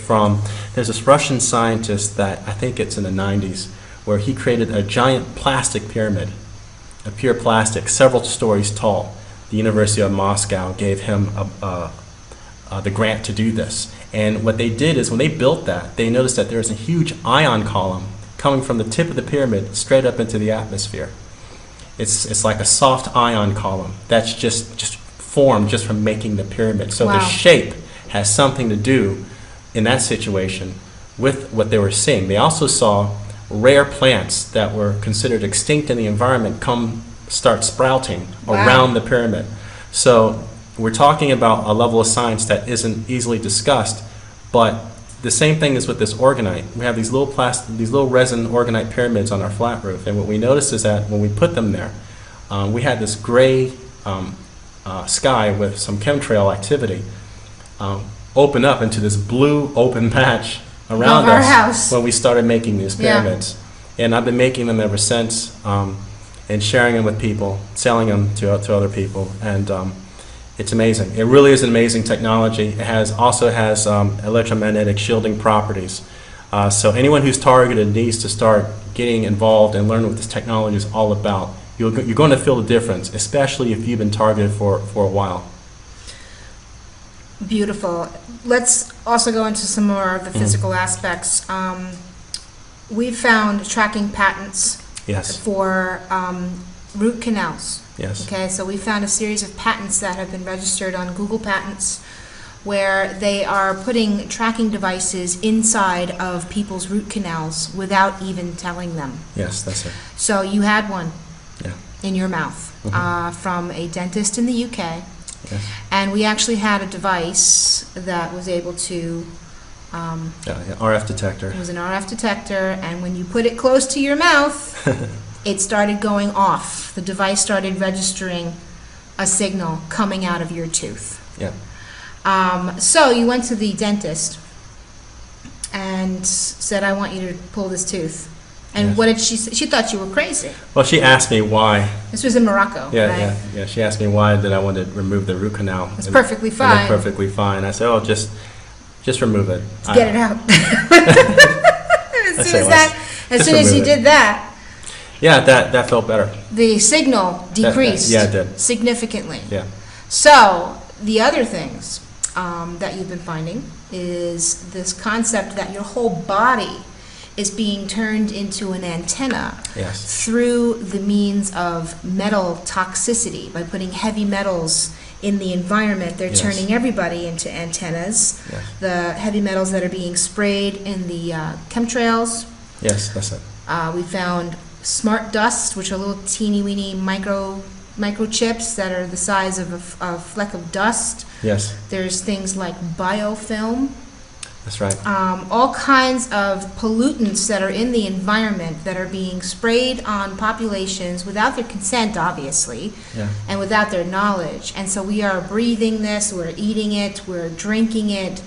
Speaker 2: there's this Russian scientist that I think it's in the 90s, where he created a giant plastic pyramid, a pure plastic, several stories tall. The University of Moscow gave him the grant to do this. And what they did is when they built that, they noticed that there was a huge ion column coming from the tip of the pyramid straight up into the atmosphere. It's like a soft ion column that's just formed just from making the pyramid. So
Speaker 1: Wow.
Speaker 2: the shape has something to do in that situation with what they were seeing. They also saw rare plants that were considered extinct in the environment start sprouting
Speaker 1: Wow.
Speaker 2: around the pyramid. So we're talking about a level of science that isn't easily discussed, but the same thing is with this orgonite. We have these little resin orgonite pyramids on our flat roof, and what we noticed is that when we put them there, we had this gray sky with some chemtrail activity open up into this blue open patch around
Speaker 1: Above our
Speaker 2: us
Speaker 1: house.
Speaker 2: when we started making these
Speaker 1: Yeah.
Speaker 2: pyramids. And I've been making them ever since, and sharing them with people, selling them to other people, and it's amazing. It really is an amazing technology. It also has electromagnetic shielding properties. So anyone who's targeted needs to start getting involved and learn what this technology is all about. You're going to feel the difference, especially if you've been targeted for a while.
Speaker 1: Beautiful. Let's also go into some more of the physical aspects. We've found tracking patents
Speaker 2: Yes.
Speaker 1: for root canals.
Speaker 2: Yes.
Speaker 1: Okay, so we found a series of patents that have been registered on Google Patents where they are putting tracking devices inside of people's root canals without even telling them.
Speaker 2: Yes, that's it.
Speaker 1: So you had one
Speaker 2: Yeah.
Speaker 1: in your mouth from a dentist in the UK,
Speaker 2: Yes.
Speaker 1: and we actually had a device that was able to,
Speaker 2: Yeah, RF detector.
Speaker 1: it was an RF detector, and when you put it close to your mouth, it started going off. The device started registering a signal coming out of your tooth.
Speaker 2: Yeah.
Speaker 1: So you went to the dentist and said, I want you to pull this tooth. And
Speaker 2: Yes.
Speaker 1: what did she say? She thought you were crazy.
Speaker 2: Well, she asked me why.
Speaker 1: This was in Morocco,
Speaker 2: Yeah,
Speaker 1: right?
Speaker 2: yeah. She asked me why did I want to remove the root canal.
Speaker 1: It's
Speaker 2: And-
Speaker 1: perfectly
Speaker 2: and
Speaker 1: fine.
Speaker 2: it's perfectly fine. I said, oh, just remove it.
Speaker 1: Get it out. As soon as you did that,
Speaker 2: Yeah, that felt better.
Speaker 1: the signal decreased
Speaker 2: yeah, it did.
Speaker 1: significantly.
Speaker 2: Yeah.
Speaker 1: So the other things that you've been finding is this concept that your whole body is being turned into an antenna
Speaker 2: Yes.
Speaker 1: through the means of metal toxicity. By putting heavy metals in the environment, they're
Speaker 2: Yes.
Speaker 1: turning everybody into antennas.
Speaker 2: Yes.
Speaker 1: The heavy metals that are being sprayed in the chemtrails.
Speaker 2: Yes, that's it.
Speaker 1: We found smart dust, which are little teeny weeny microchips that are the size of a fleck of dust.
Speaker 2: Yes.
Speaker 1: There's things like biofilm.
Speaker 2: That's right.
Speaker 1: all kinds of pollutants that are in the environment that are being sprayed on populations without their consent, obviously,
Speaker 2: Yeah.
Speaker 1: and without their knowledge. And so we are breathing this, we're eating it, we're drinking it,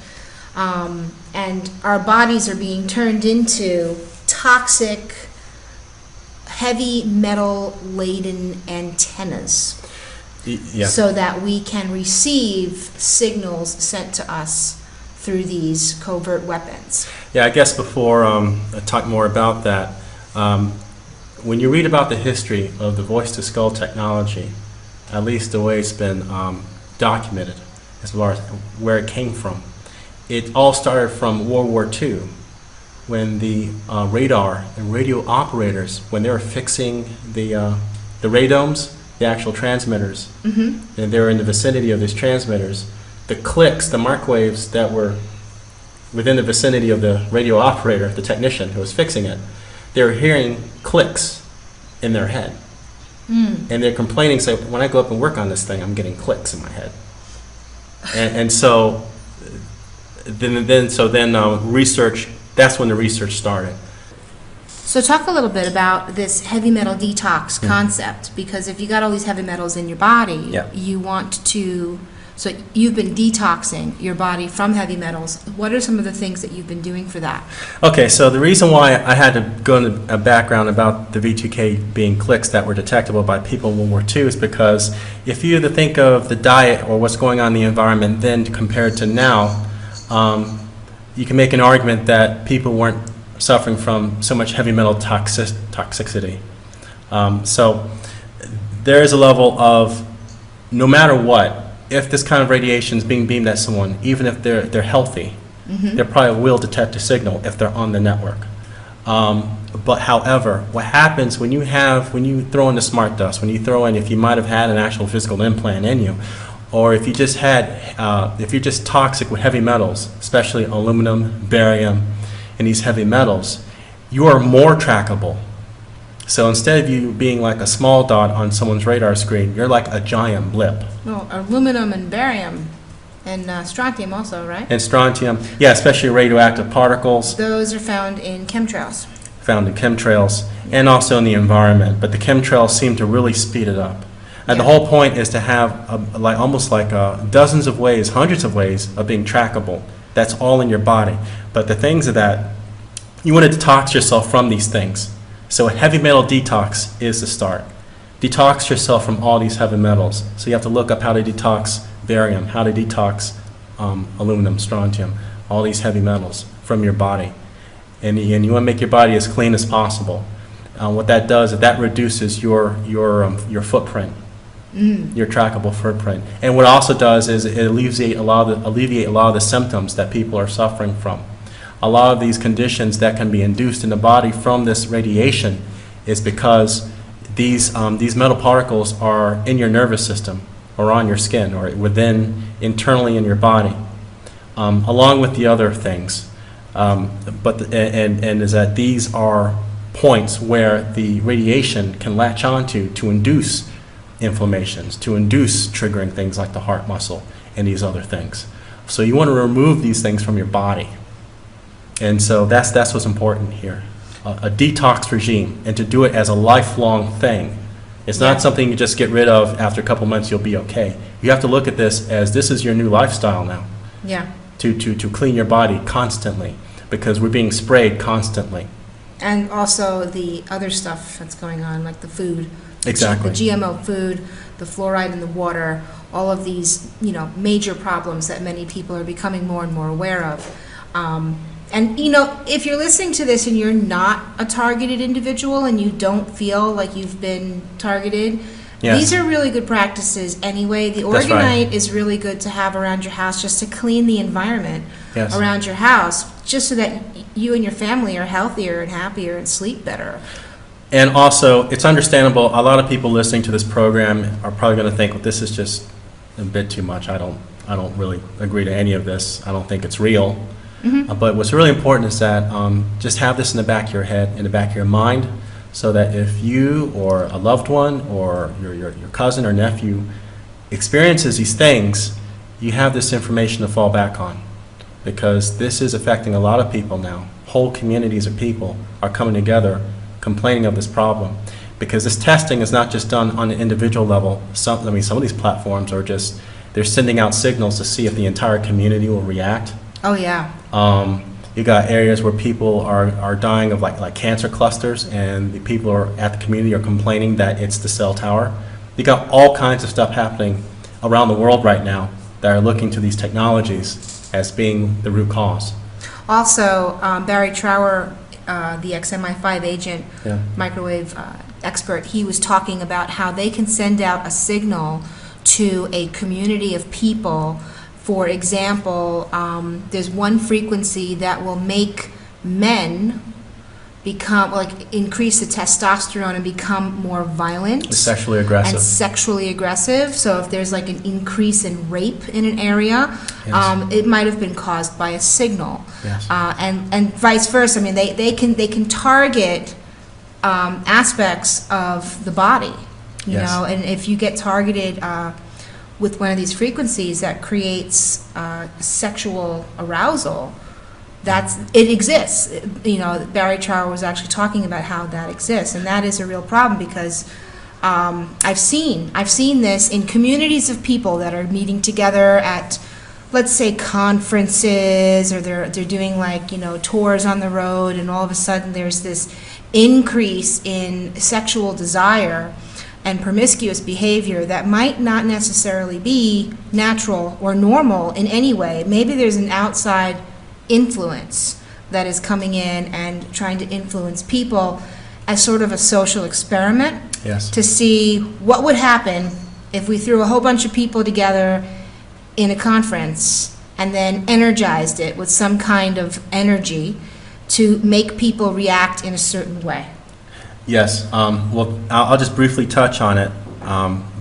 Speaker 1: and our bodies are being turned into toxic, heavy metal-laden antennas
Speaker 2: Yeah.
Speaker 1: so that we can receive signals sent to us through these covert weapons.
Speaker 2: Yeah, I guess before I talk more about that, when you read about the history of the voice-to-skull technology, at least the way it's been documented as far as where it came from, it all started from World War II, when the radar and radio operators, when they were fixing the radomes, the actual transmitters, and they were in the vicinity of these transmitters, the clicks, the microwaves that were within the vicinity of the radio operator, the technician who was fixing it, they were hearing clicks in their head. And they're complaining, so when I go up and work on this thing, I'm getting clicks in my head. And so then research, that's when the research started.
Speaker 1: So talk a little bit about this heavy metal detox concept, because if you got all these heavy metals in your body, you want to, so you've been detoxing your body from heavy metals. What are some of the things that you've been doing for that?
Speaker 2: Okay, so the reason why I had to go into a background about the V2K being clicks that were detectable by people in World War II is because if you think of the diet or what's going on in the environment then compared to now, you can make an argument that people weren't suffering from so much heavy metal toxicity. So there is a level of, no matter what, if this kind of radiation is being beamed at someone, even if they're healthy, they probably will detect a signal if they're on the network. But however, what happens when you throw in the smart dust, when you throw in, if you might have had an actual physical implant in you, or if you just if you're just toxic with heavy metals, especially aluminum, barium, and these heavy metals, you are more trackable. So instead of you being like a small dot on someone's radar screen, you're like a giant blip.
Speaker 1: Well, aluminum and barium and strontium also, right?
Speaker 2: And strontium, yeah, especially radioactive particles.
Speaker 1: Those are found in chemtrails.
Speaker 2: Found in chemtrails and also in the environment, but the chemtrails seem to really speed it up. And the whole point is to have almost like dozens of ways, hundreds of ways of being trackable. That's all in your body. But the things are that you want to detox yourself from these things. So a heavy metal detox is the start. Detox yourself from all these heavy metals. So you have to look up how to detox barium, how to detox aluminum, strontium, all these heavy metals from your body. And you want to make your body as clean as possible. What that does is that reduces your footprint, your trackable footprint. And what it also does is it alleviate a lot of the symptoms that people are suffering from. A lot of these conditions that can be induced in the body from this radiation is because these metal particles are in your nervous system or on your skin or internally in your body, along with the other things. And is that these are points where the radiation can latch onto to induce inflammations, to induce triggering things like the heart muscle and these other things. So you want to remove these things from your body. And so that's what's important here. A detox regime, and to do it as a lifelong thing. It's not something you just get rid of after a couple months, you'll be okay. You have to look at this as this is your new lifestyle now.
Speaker 1: Yeah.
Speaker 2: To clean your body constantly, because we're being sprayed constantly.
Speaker 1: And also the other stuff that's going on, like the food.
Speaker 2: Exactly.
Speaker 1: The GMO food, the fluoride in the water, all of these, major problems that many people are becoming more and more aware of. And, if you're listening to this and you're not a targeted individual and you don't feel like you've been targeted, these are really good practices anyway. The Orgonite is really good to have around your house just to clean the environment around your house, just so that you and your family are healthier and happier and sleep better.
Speaker 2: And also, it's understandable, a lot of people listening to this program are probably going to think, well, this is just a bit too much. I don't really agree to any of this. I don't think it's real. But what's really important is that just have this in the back of your head, in the back of your mind, so that if you or a loved one or your cousin or nephew experiences these things, you have this information to fall back on. because this is affecting a lot of people now. Whole communities of people are coming together complaining of this problem, because this testing is not just done on an individual level. Some of these platforms are just, they're sending out signals to see if the entire community will react.
Speaker 1: Oh, yeah.
Speaker 2: You got areas where people are dying of like cancer clusters, and the people at the community are complaining that it's the cell tower. You got all kinds of stuff happening around the world right now that are looking to these technologies as being the root cause.
Speaker 1: Also, Barry Trower, the XMI5 agent,
Speaker 2: Yeah.
Speaker 1: microwave expert, he was talking about how they can send out a signal to a community of people. For example, there's one frequency that will make men become, like, increase the testosterone and become more violent.
Speaker 2: It's sexually aggressive.
Speaker 1: And sexually aggressive. So if there's like an increase in rape in an area,
Speaker 2: Yes.
Speaker 1: it might have been caused by a signal.
Speaker 2: Yes.
Speaker 1: And vice versa. I mean, they can target aspects of the body, you
Speaker 2: Yes.
Speaker 1: know, and if you get targeted with one of these frequencies that creates sexual arousal, it exists. You know, Barry Trower was actually talking about how that exists, and that is a real problem, because I've seen this in communities of people that are meeting together at, let's say, conferences, or they're doing, like, you know, tours on the road, and all of a sudden there's this increase in sexual desire and promiscuous behavior that might not necessarily be natural or normal in any way. Maybe there's an outside influence that is coming in and trying to influence people as sort of a social experiment.
Speaker 2: Yes.
Speaker 1: To see what would happen if we threw a whole bunch of people together in a conference and then energized it with some kind of energy to make people react in a certain way.
Speaker 2: Yes. Well, I'll just briefly touch on it,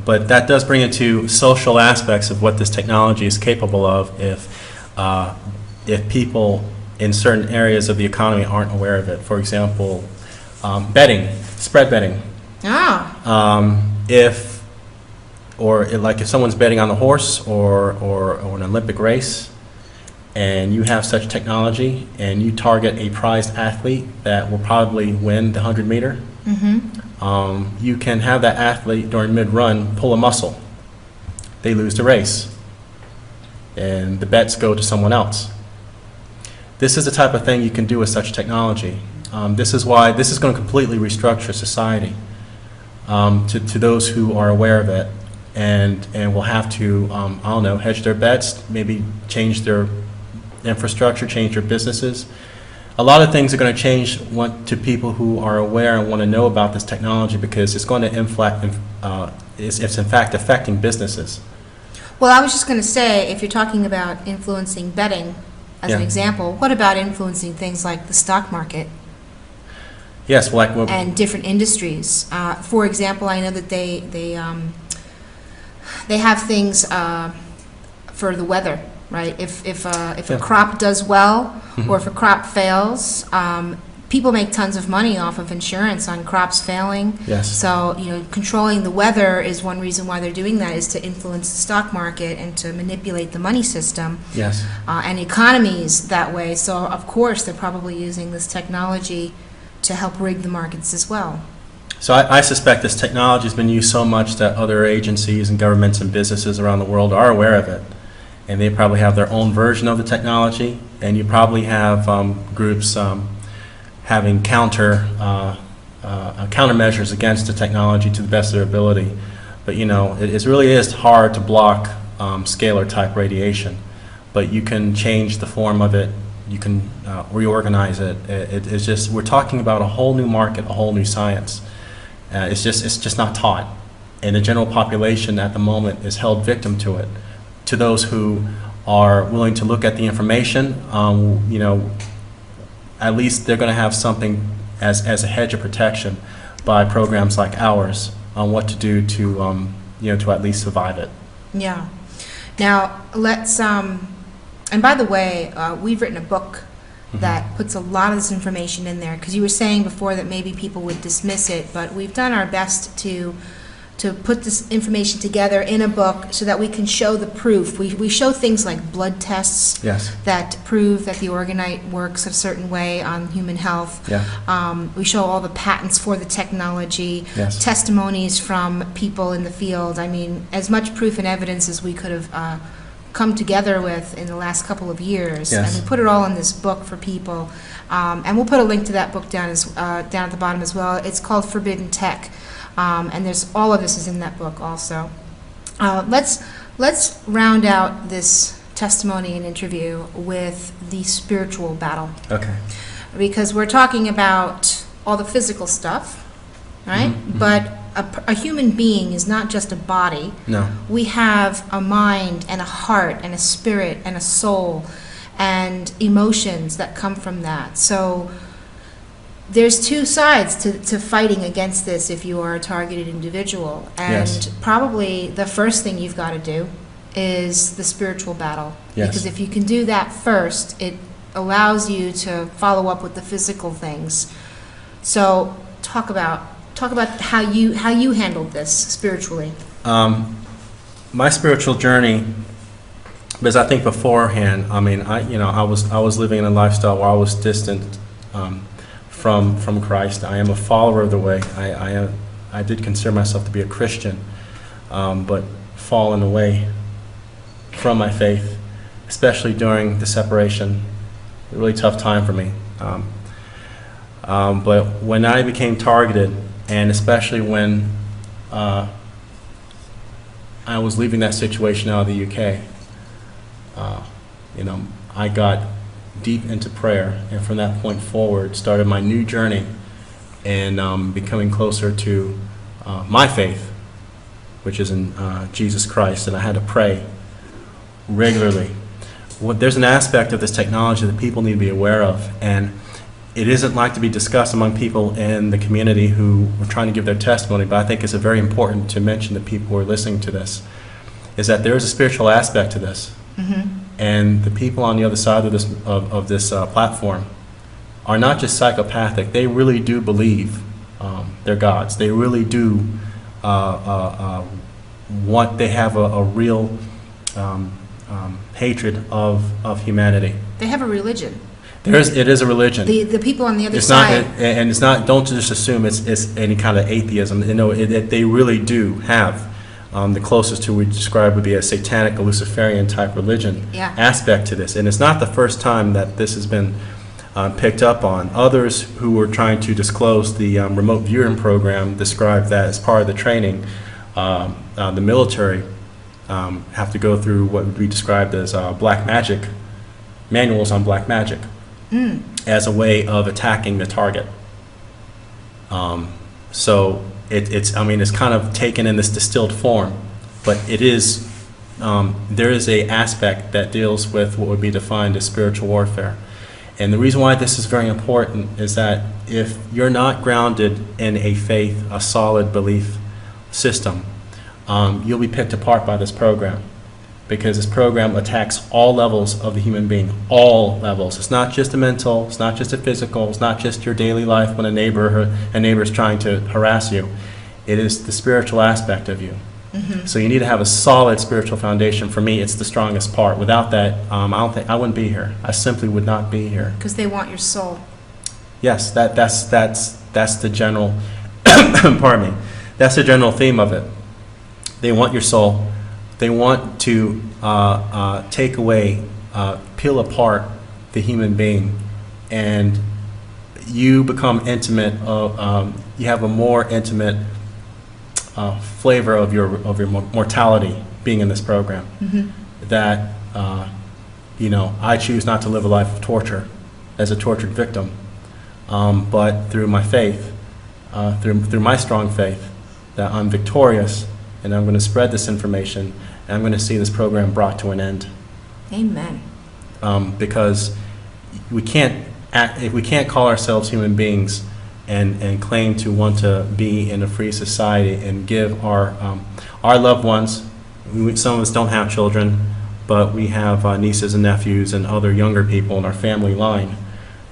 Speaker 2: but that does bring into social aspects of what this technology is capable of if people in certain areas of the economy aren't aware of it. For example, betting, spread betting. If someone's betting on a horse or an Olympic race, and you have such technology and you target a prized athlete that will probably win the 100-meter, you can have that athlete during mid-run pull a muscle. They lose the race, and the bets go to someone else. This is the type of thing you can do with such technology. This is why this is going to completely restructure society to those who are aware of it, and will have to, I don't know, hedge their bets, maybe change their infrastructure, change their businesses. A lot of things are going to change to people who are aware and want to know about this technology, because it's going to it's in fact affecting businesses.
Speaker 1: Well, I was just going to say, if you're talking about influencing betting as an
Speaker 2: Yeah.
Speaker 1: example, what about influencing things like the stock market
Speaker 2: Yes, like what,
Speaker 1: and different industries? For example, I know that they have things for the weather, right? If a crop does well, or if a crop fails, people make tons of money off of insurance on crops failing.
Speaker 2: Yes.
Speaker 1: So, you know, controlling the weather is one reason why they're doing that, is to influence the stock market and to manipulate the money system.
Speaker 2: Yes.
Speaker 1: And economies that way. So, of course, they're probably using this technology to help rig the markets as well.
Speaker 2: So I suspect this technology has been used so much that other agencies and governments and businesses around the world are aware of it, and they probably have their own version of the technology. And you probably have groups having countermeasures against the technology to the best of their ability. But you know, it really is hard to block scalar type radiation, but you can change the form of it. You can reorganize it. It's just, we're talking about a whole new market, a whole new science. It's just not taught, and the general population at the moment is held victim to it. To those who are willing to look at the information, you know, at least they're going to have something as a hedge of protection by programs like ours on what to do to you know, to at least survive it.
Speaker 1: Yeah. Now, let's, and by the way, we've written a book that puts a lot of this information in there, because you were saying before that maybe people would dismiss it, but we've done our best to put this information together in a book so that we can show the proof. We show things like blood tests
Speaker 2: Yes.
Speaker 1: that prove that the orgonite works a certain way on human health.
Speaker 2: Yeah.
Speaker 1: We show all the patents for the technology,
Speaker 2: Yes.
Speaker 1: testimonies from people in the field. I mean, as much proof and evidence as we could have come together with in the last couple of years.
Speaker 2: Yes.
Speaker 1: And we put it all in this book for people. And we'll put a link to that book down at the bottom as well. It's called Forbidden Tech. And there's all of this is in that book also. Let's round out this testimony and interview with the spiritual battle,
Speaker 2: Okay.
Speaker 1: because we're talking about all the physical stuff, right?
Speaker 2: Mhm.
Speaker 1: But a human being is not just a body.
Speaker 2: No.
Speaker 1: We have a mind and a heart and a spirit and a soul and emotions that come from that. So there's two sides to fighting against this if you are a targeted individual. And
Speaker 2: Yes.
Speaker 1: probably the first thing you've got to do is the spiritual battle.
Speaker 2: Yes.
Speaker 1: Because if you can do that first, it allows you to follow up with the physical things. So talk about how you handled this spiritually.
Speaker 2: My spiritual journey, because I think beforehand, I mean, I was living in a lifestyle where I was distant from Christ. I am a follower of the way. I did consider myself to be a Christian, but fallen away from my faith, especially during the separation. A really tough time for me. But when I became targeted, and especially when I was leaving that situation out of the UK, I got deep into prayer, and from that point forward started my new journey and becoming closer to my faith, which is in Jesus Christ, and I had to pray regularly. There's an aspect of this technology that people need to be aware of, and it isn't like to be discussed among people in the community who are trying to give their testimony, but I think it's very important to mention to people who are listening to this, is that there is a spiritual aspect to this.
Speaker 1: Mm-hmm.
Speaker 2: And the people on the other side of this platform are not just psychopathic. They really do believe they're gods. They really do they have a real hatred of humanity.
Speaker 1: They have a religion.
Speaker 2: It is a religion.
Speaker 1: The people on the other
Speaker 2: It's
Speaker 1: side.
Speaker 2: not, and it's not. Don't just assume it's any kind of atheism. They really do have the closest to we describe would be a satanic, a Luciferian type religion aspect to this. And it's not the first time that this has been picked up on. Others who were trying to disclose the remote viewing program described that as part of the training, the military have to go through what would be described as black magic, manuals on black magic, as a way of attacking the target. So it's kind of taken in this distilled form, but it is there is a aspect that deals with what would be defined as spiritual warfare. And the reason why this is very important is that if you're not grounded in a faith, a solid belief system, you'll be picked apart by this program, because this program attacks all levels of the human being, all levels. It's not just a mental, it's not just a physical, it's not just your daily life when a neighbor is trying to harass you. It is the spiritual aspect of you. Mm-hmm. So you need to have a solid spiritual foundation. For me, it's the strongest part. Without that, I wouldn't be here. I simply would not be here.
Speaker 1: Because they want your soul.
Speaker 2: Yes, that's the general pardon me. That's the general theme of it. They want your soul. They want to take away, peel apart the human being, and you become intimate. You have a more intimate flavor of your mortality being in this program. Mm-hmm. That I choose not to live a life of torture as a tortured victim, but through my faith, through my strong faith, that I'm victorious, and I'm going to spread this information, and I'm going to see this program brought to an end.
Speaker 1: Amen.
Speaker 2: Because we can't call ourselves human beings and claim to want to be in a free society and give our loved ones. Some of us don't have children, but we have nieces and nephews and other younger people in our family line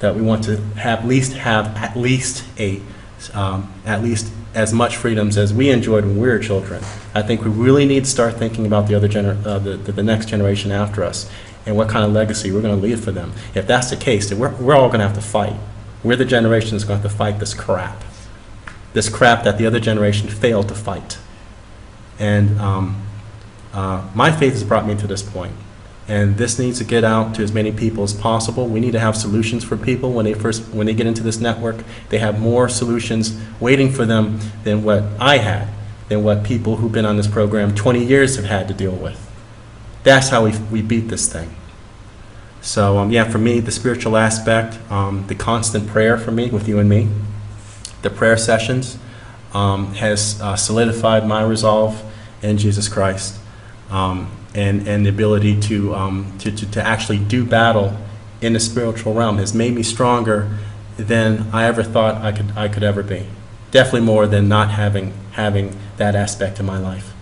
Speaker 2: that we want to have at least a at least as much freedoms as we enjoyed when we were children. I think we really need to start thinking about the next generation after us and what kind of legacy we're going to leave for them. If that's the case, then we're all going to have to fight. We're the generation that's going to have to fight this crap that the other generation failed to fight. And my faith has brought me to this point. And this needs to get out to as many people as possible. We need to have solutions for people when they get into this network. They have more solutions waiting for them than what I had, than what people who've been on this program 20 years have had to deal with. That's how we beat this thing. So yeah, for me, the spiritual aspect, the constant prayer for me, with you and me, the prayer sessions has solidified my resolve in Jesus Christ. And the ability to actually do battle in the spiritual realm has made me stronger than I ever thought I could ever be. Definitely more than not having that aspect in my life.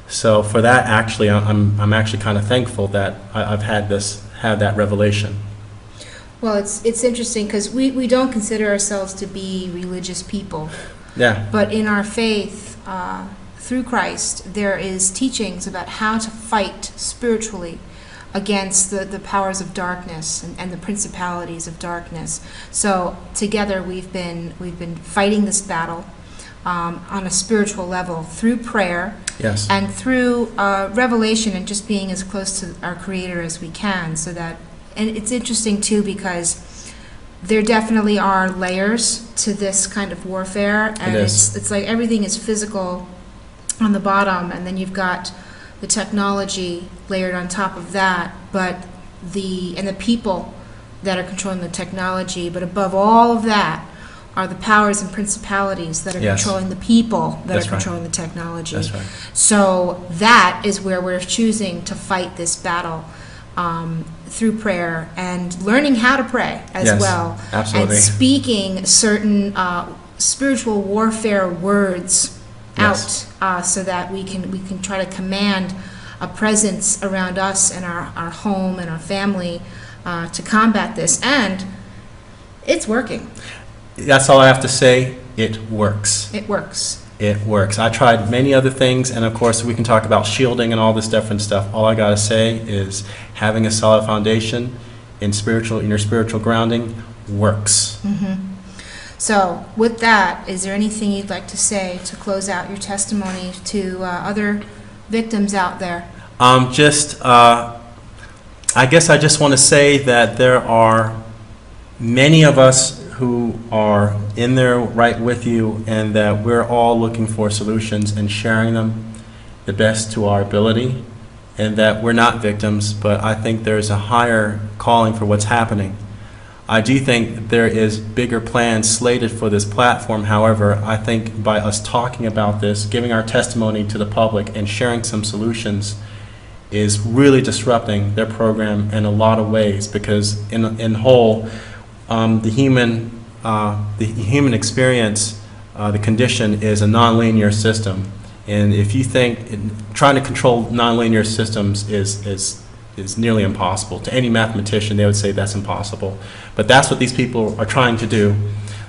Speaker 2: So for that, actually, I'm actually kind of thankful that I've had that revelation.
Speaker 1: Well, it's interesting because we don't consider ourselves to be religious people.
Speaker 2: Yeah.
Speaker 1: But in our faith, through Christ, there is teachings about how to fight spiritually against the powers of darkness and the principalities of darkness. So together we've been fighting this battle on a spiritual level through prayer.
Speaker 2: Yes.
Speaker 1: And through revelation and just being as close to our Creator as we can. So that, and it's interesting too because there definitely are layers to this kind of warfare, and it's like everything is physical on the bottom, and then you've got the technology layered on top of that, but the people that are controlling the technology, but above all of that are the powers and principalities that are controlling the people that are controlling the technology.
Speaker 2: That's right.
Speaker 1: So that is where we're choosing to fight this battle through prayer and learning how to pray as well.
Speaker 2: Absolutely.
Speaker 1: And speaking certain spiritual warfare words out so that we can try to command a presence around us and our home and our family to combat this. And it's working.
Speaker 2: That's all I have to say. It works.
Speaker 1: It works.
Speaker 2: It works. I tried many other things, and of course we can talk about shielding and all this different stuff. All I got to say is having a solid foundation in your spiritual grounding works.
Speaker 1: Mm-hmm. So with that, is there anything you'd like to say to close out your testimony to other victims out there?
Speaker 2: I guess I just want to say that there are many of us who are in there right with you, and that we're all looking for solutions and sharing them the best to our ability, and that we're not victims, but I think there's a higher calling for what's happening. I do think there is bigger plans slated for this platform. However, I think by us talking about this, giving our testimony to the public, and sharing some solutions is really disrupting their program in a lot of ways, because in whole, the human experience, the condition is a nonlinear system. And if you think trying to control nonlinear systems is nearly impossible. To any mathematician, they would say that's impossible. But that's what these people are trying to do.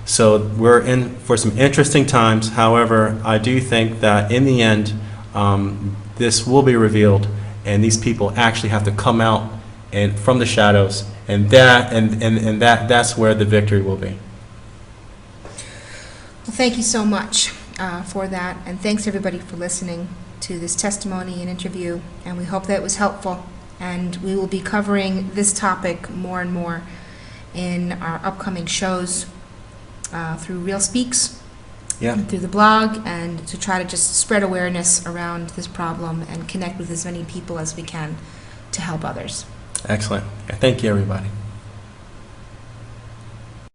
Speaker 2: So we're in for some interesting times. However, I do think that in the end, this will be revealed, and these people actually have to come out and from the shadows, and that's where the victory will be.
Speaker 1: Well, thank you so much for that, and thanks everybody for listening to this testimony and interview, and we hope that it was helpful. And we will be covering this topic more and more in our upcoming shows through Real Speaks, and through the blog, and to try to just spread awareness around this problem and connect with as many people as we can to help others.
Speaker 2: Excellent. Thank you, everybody.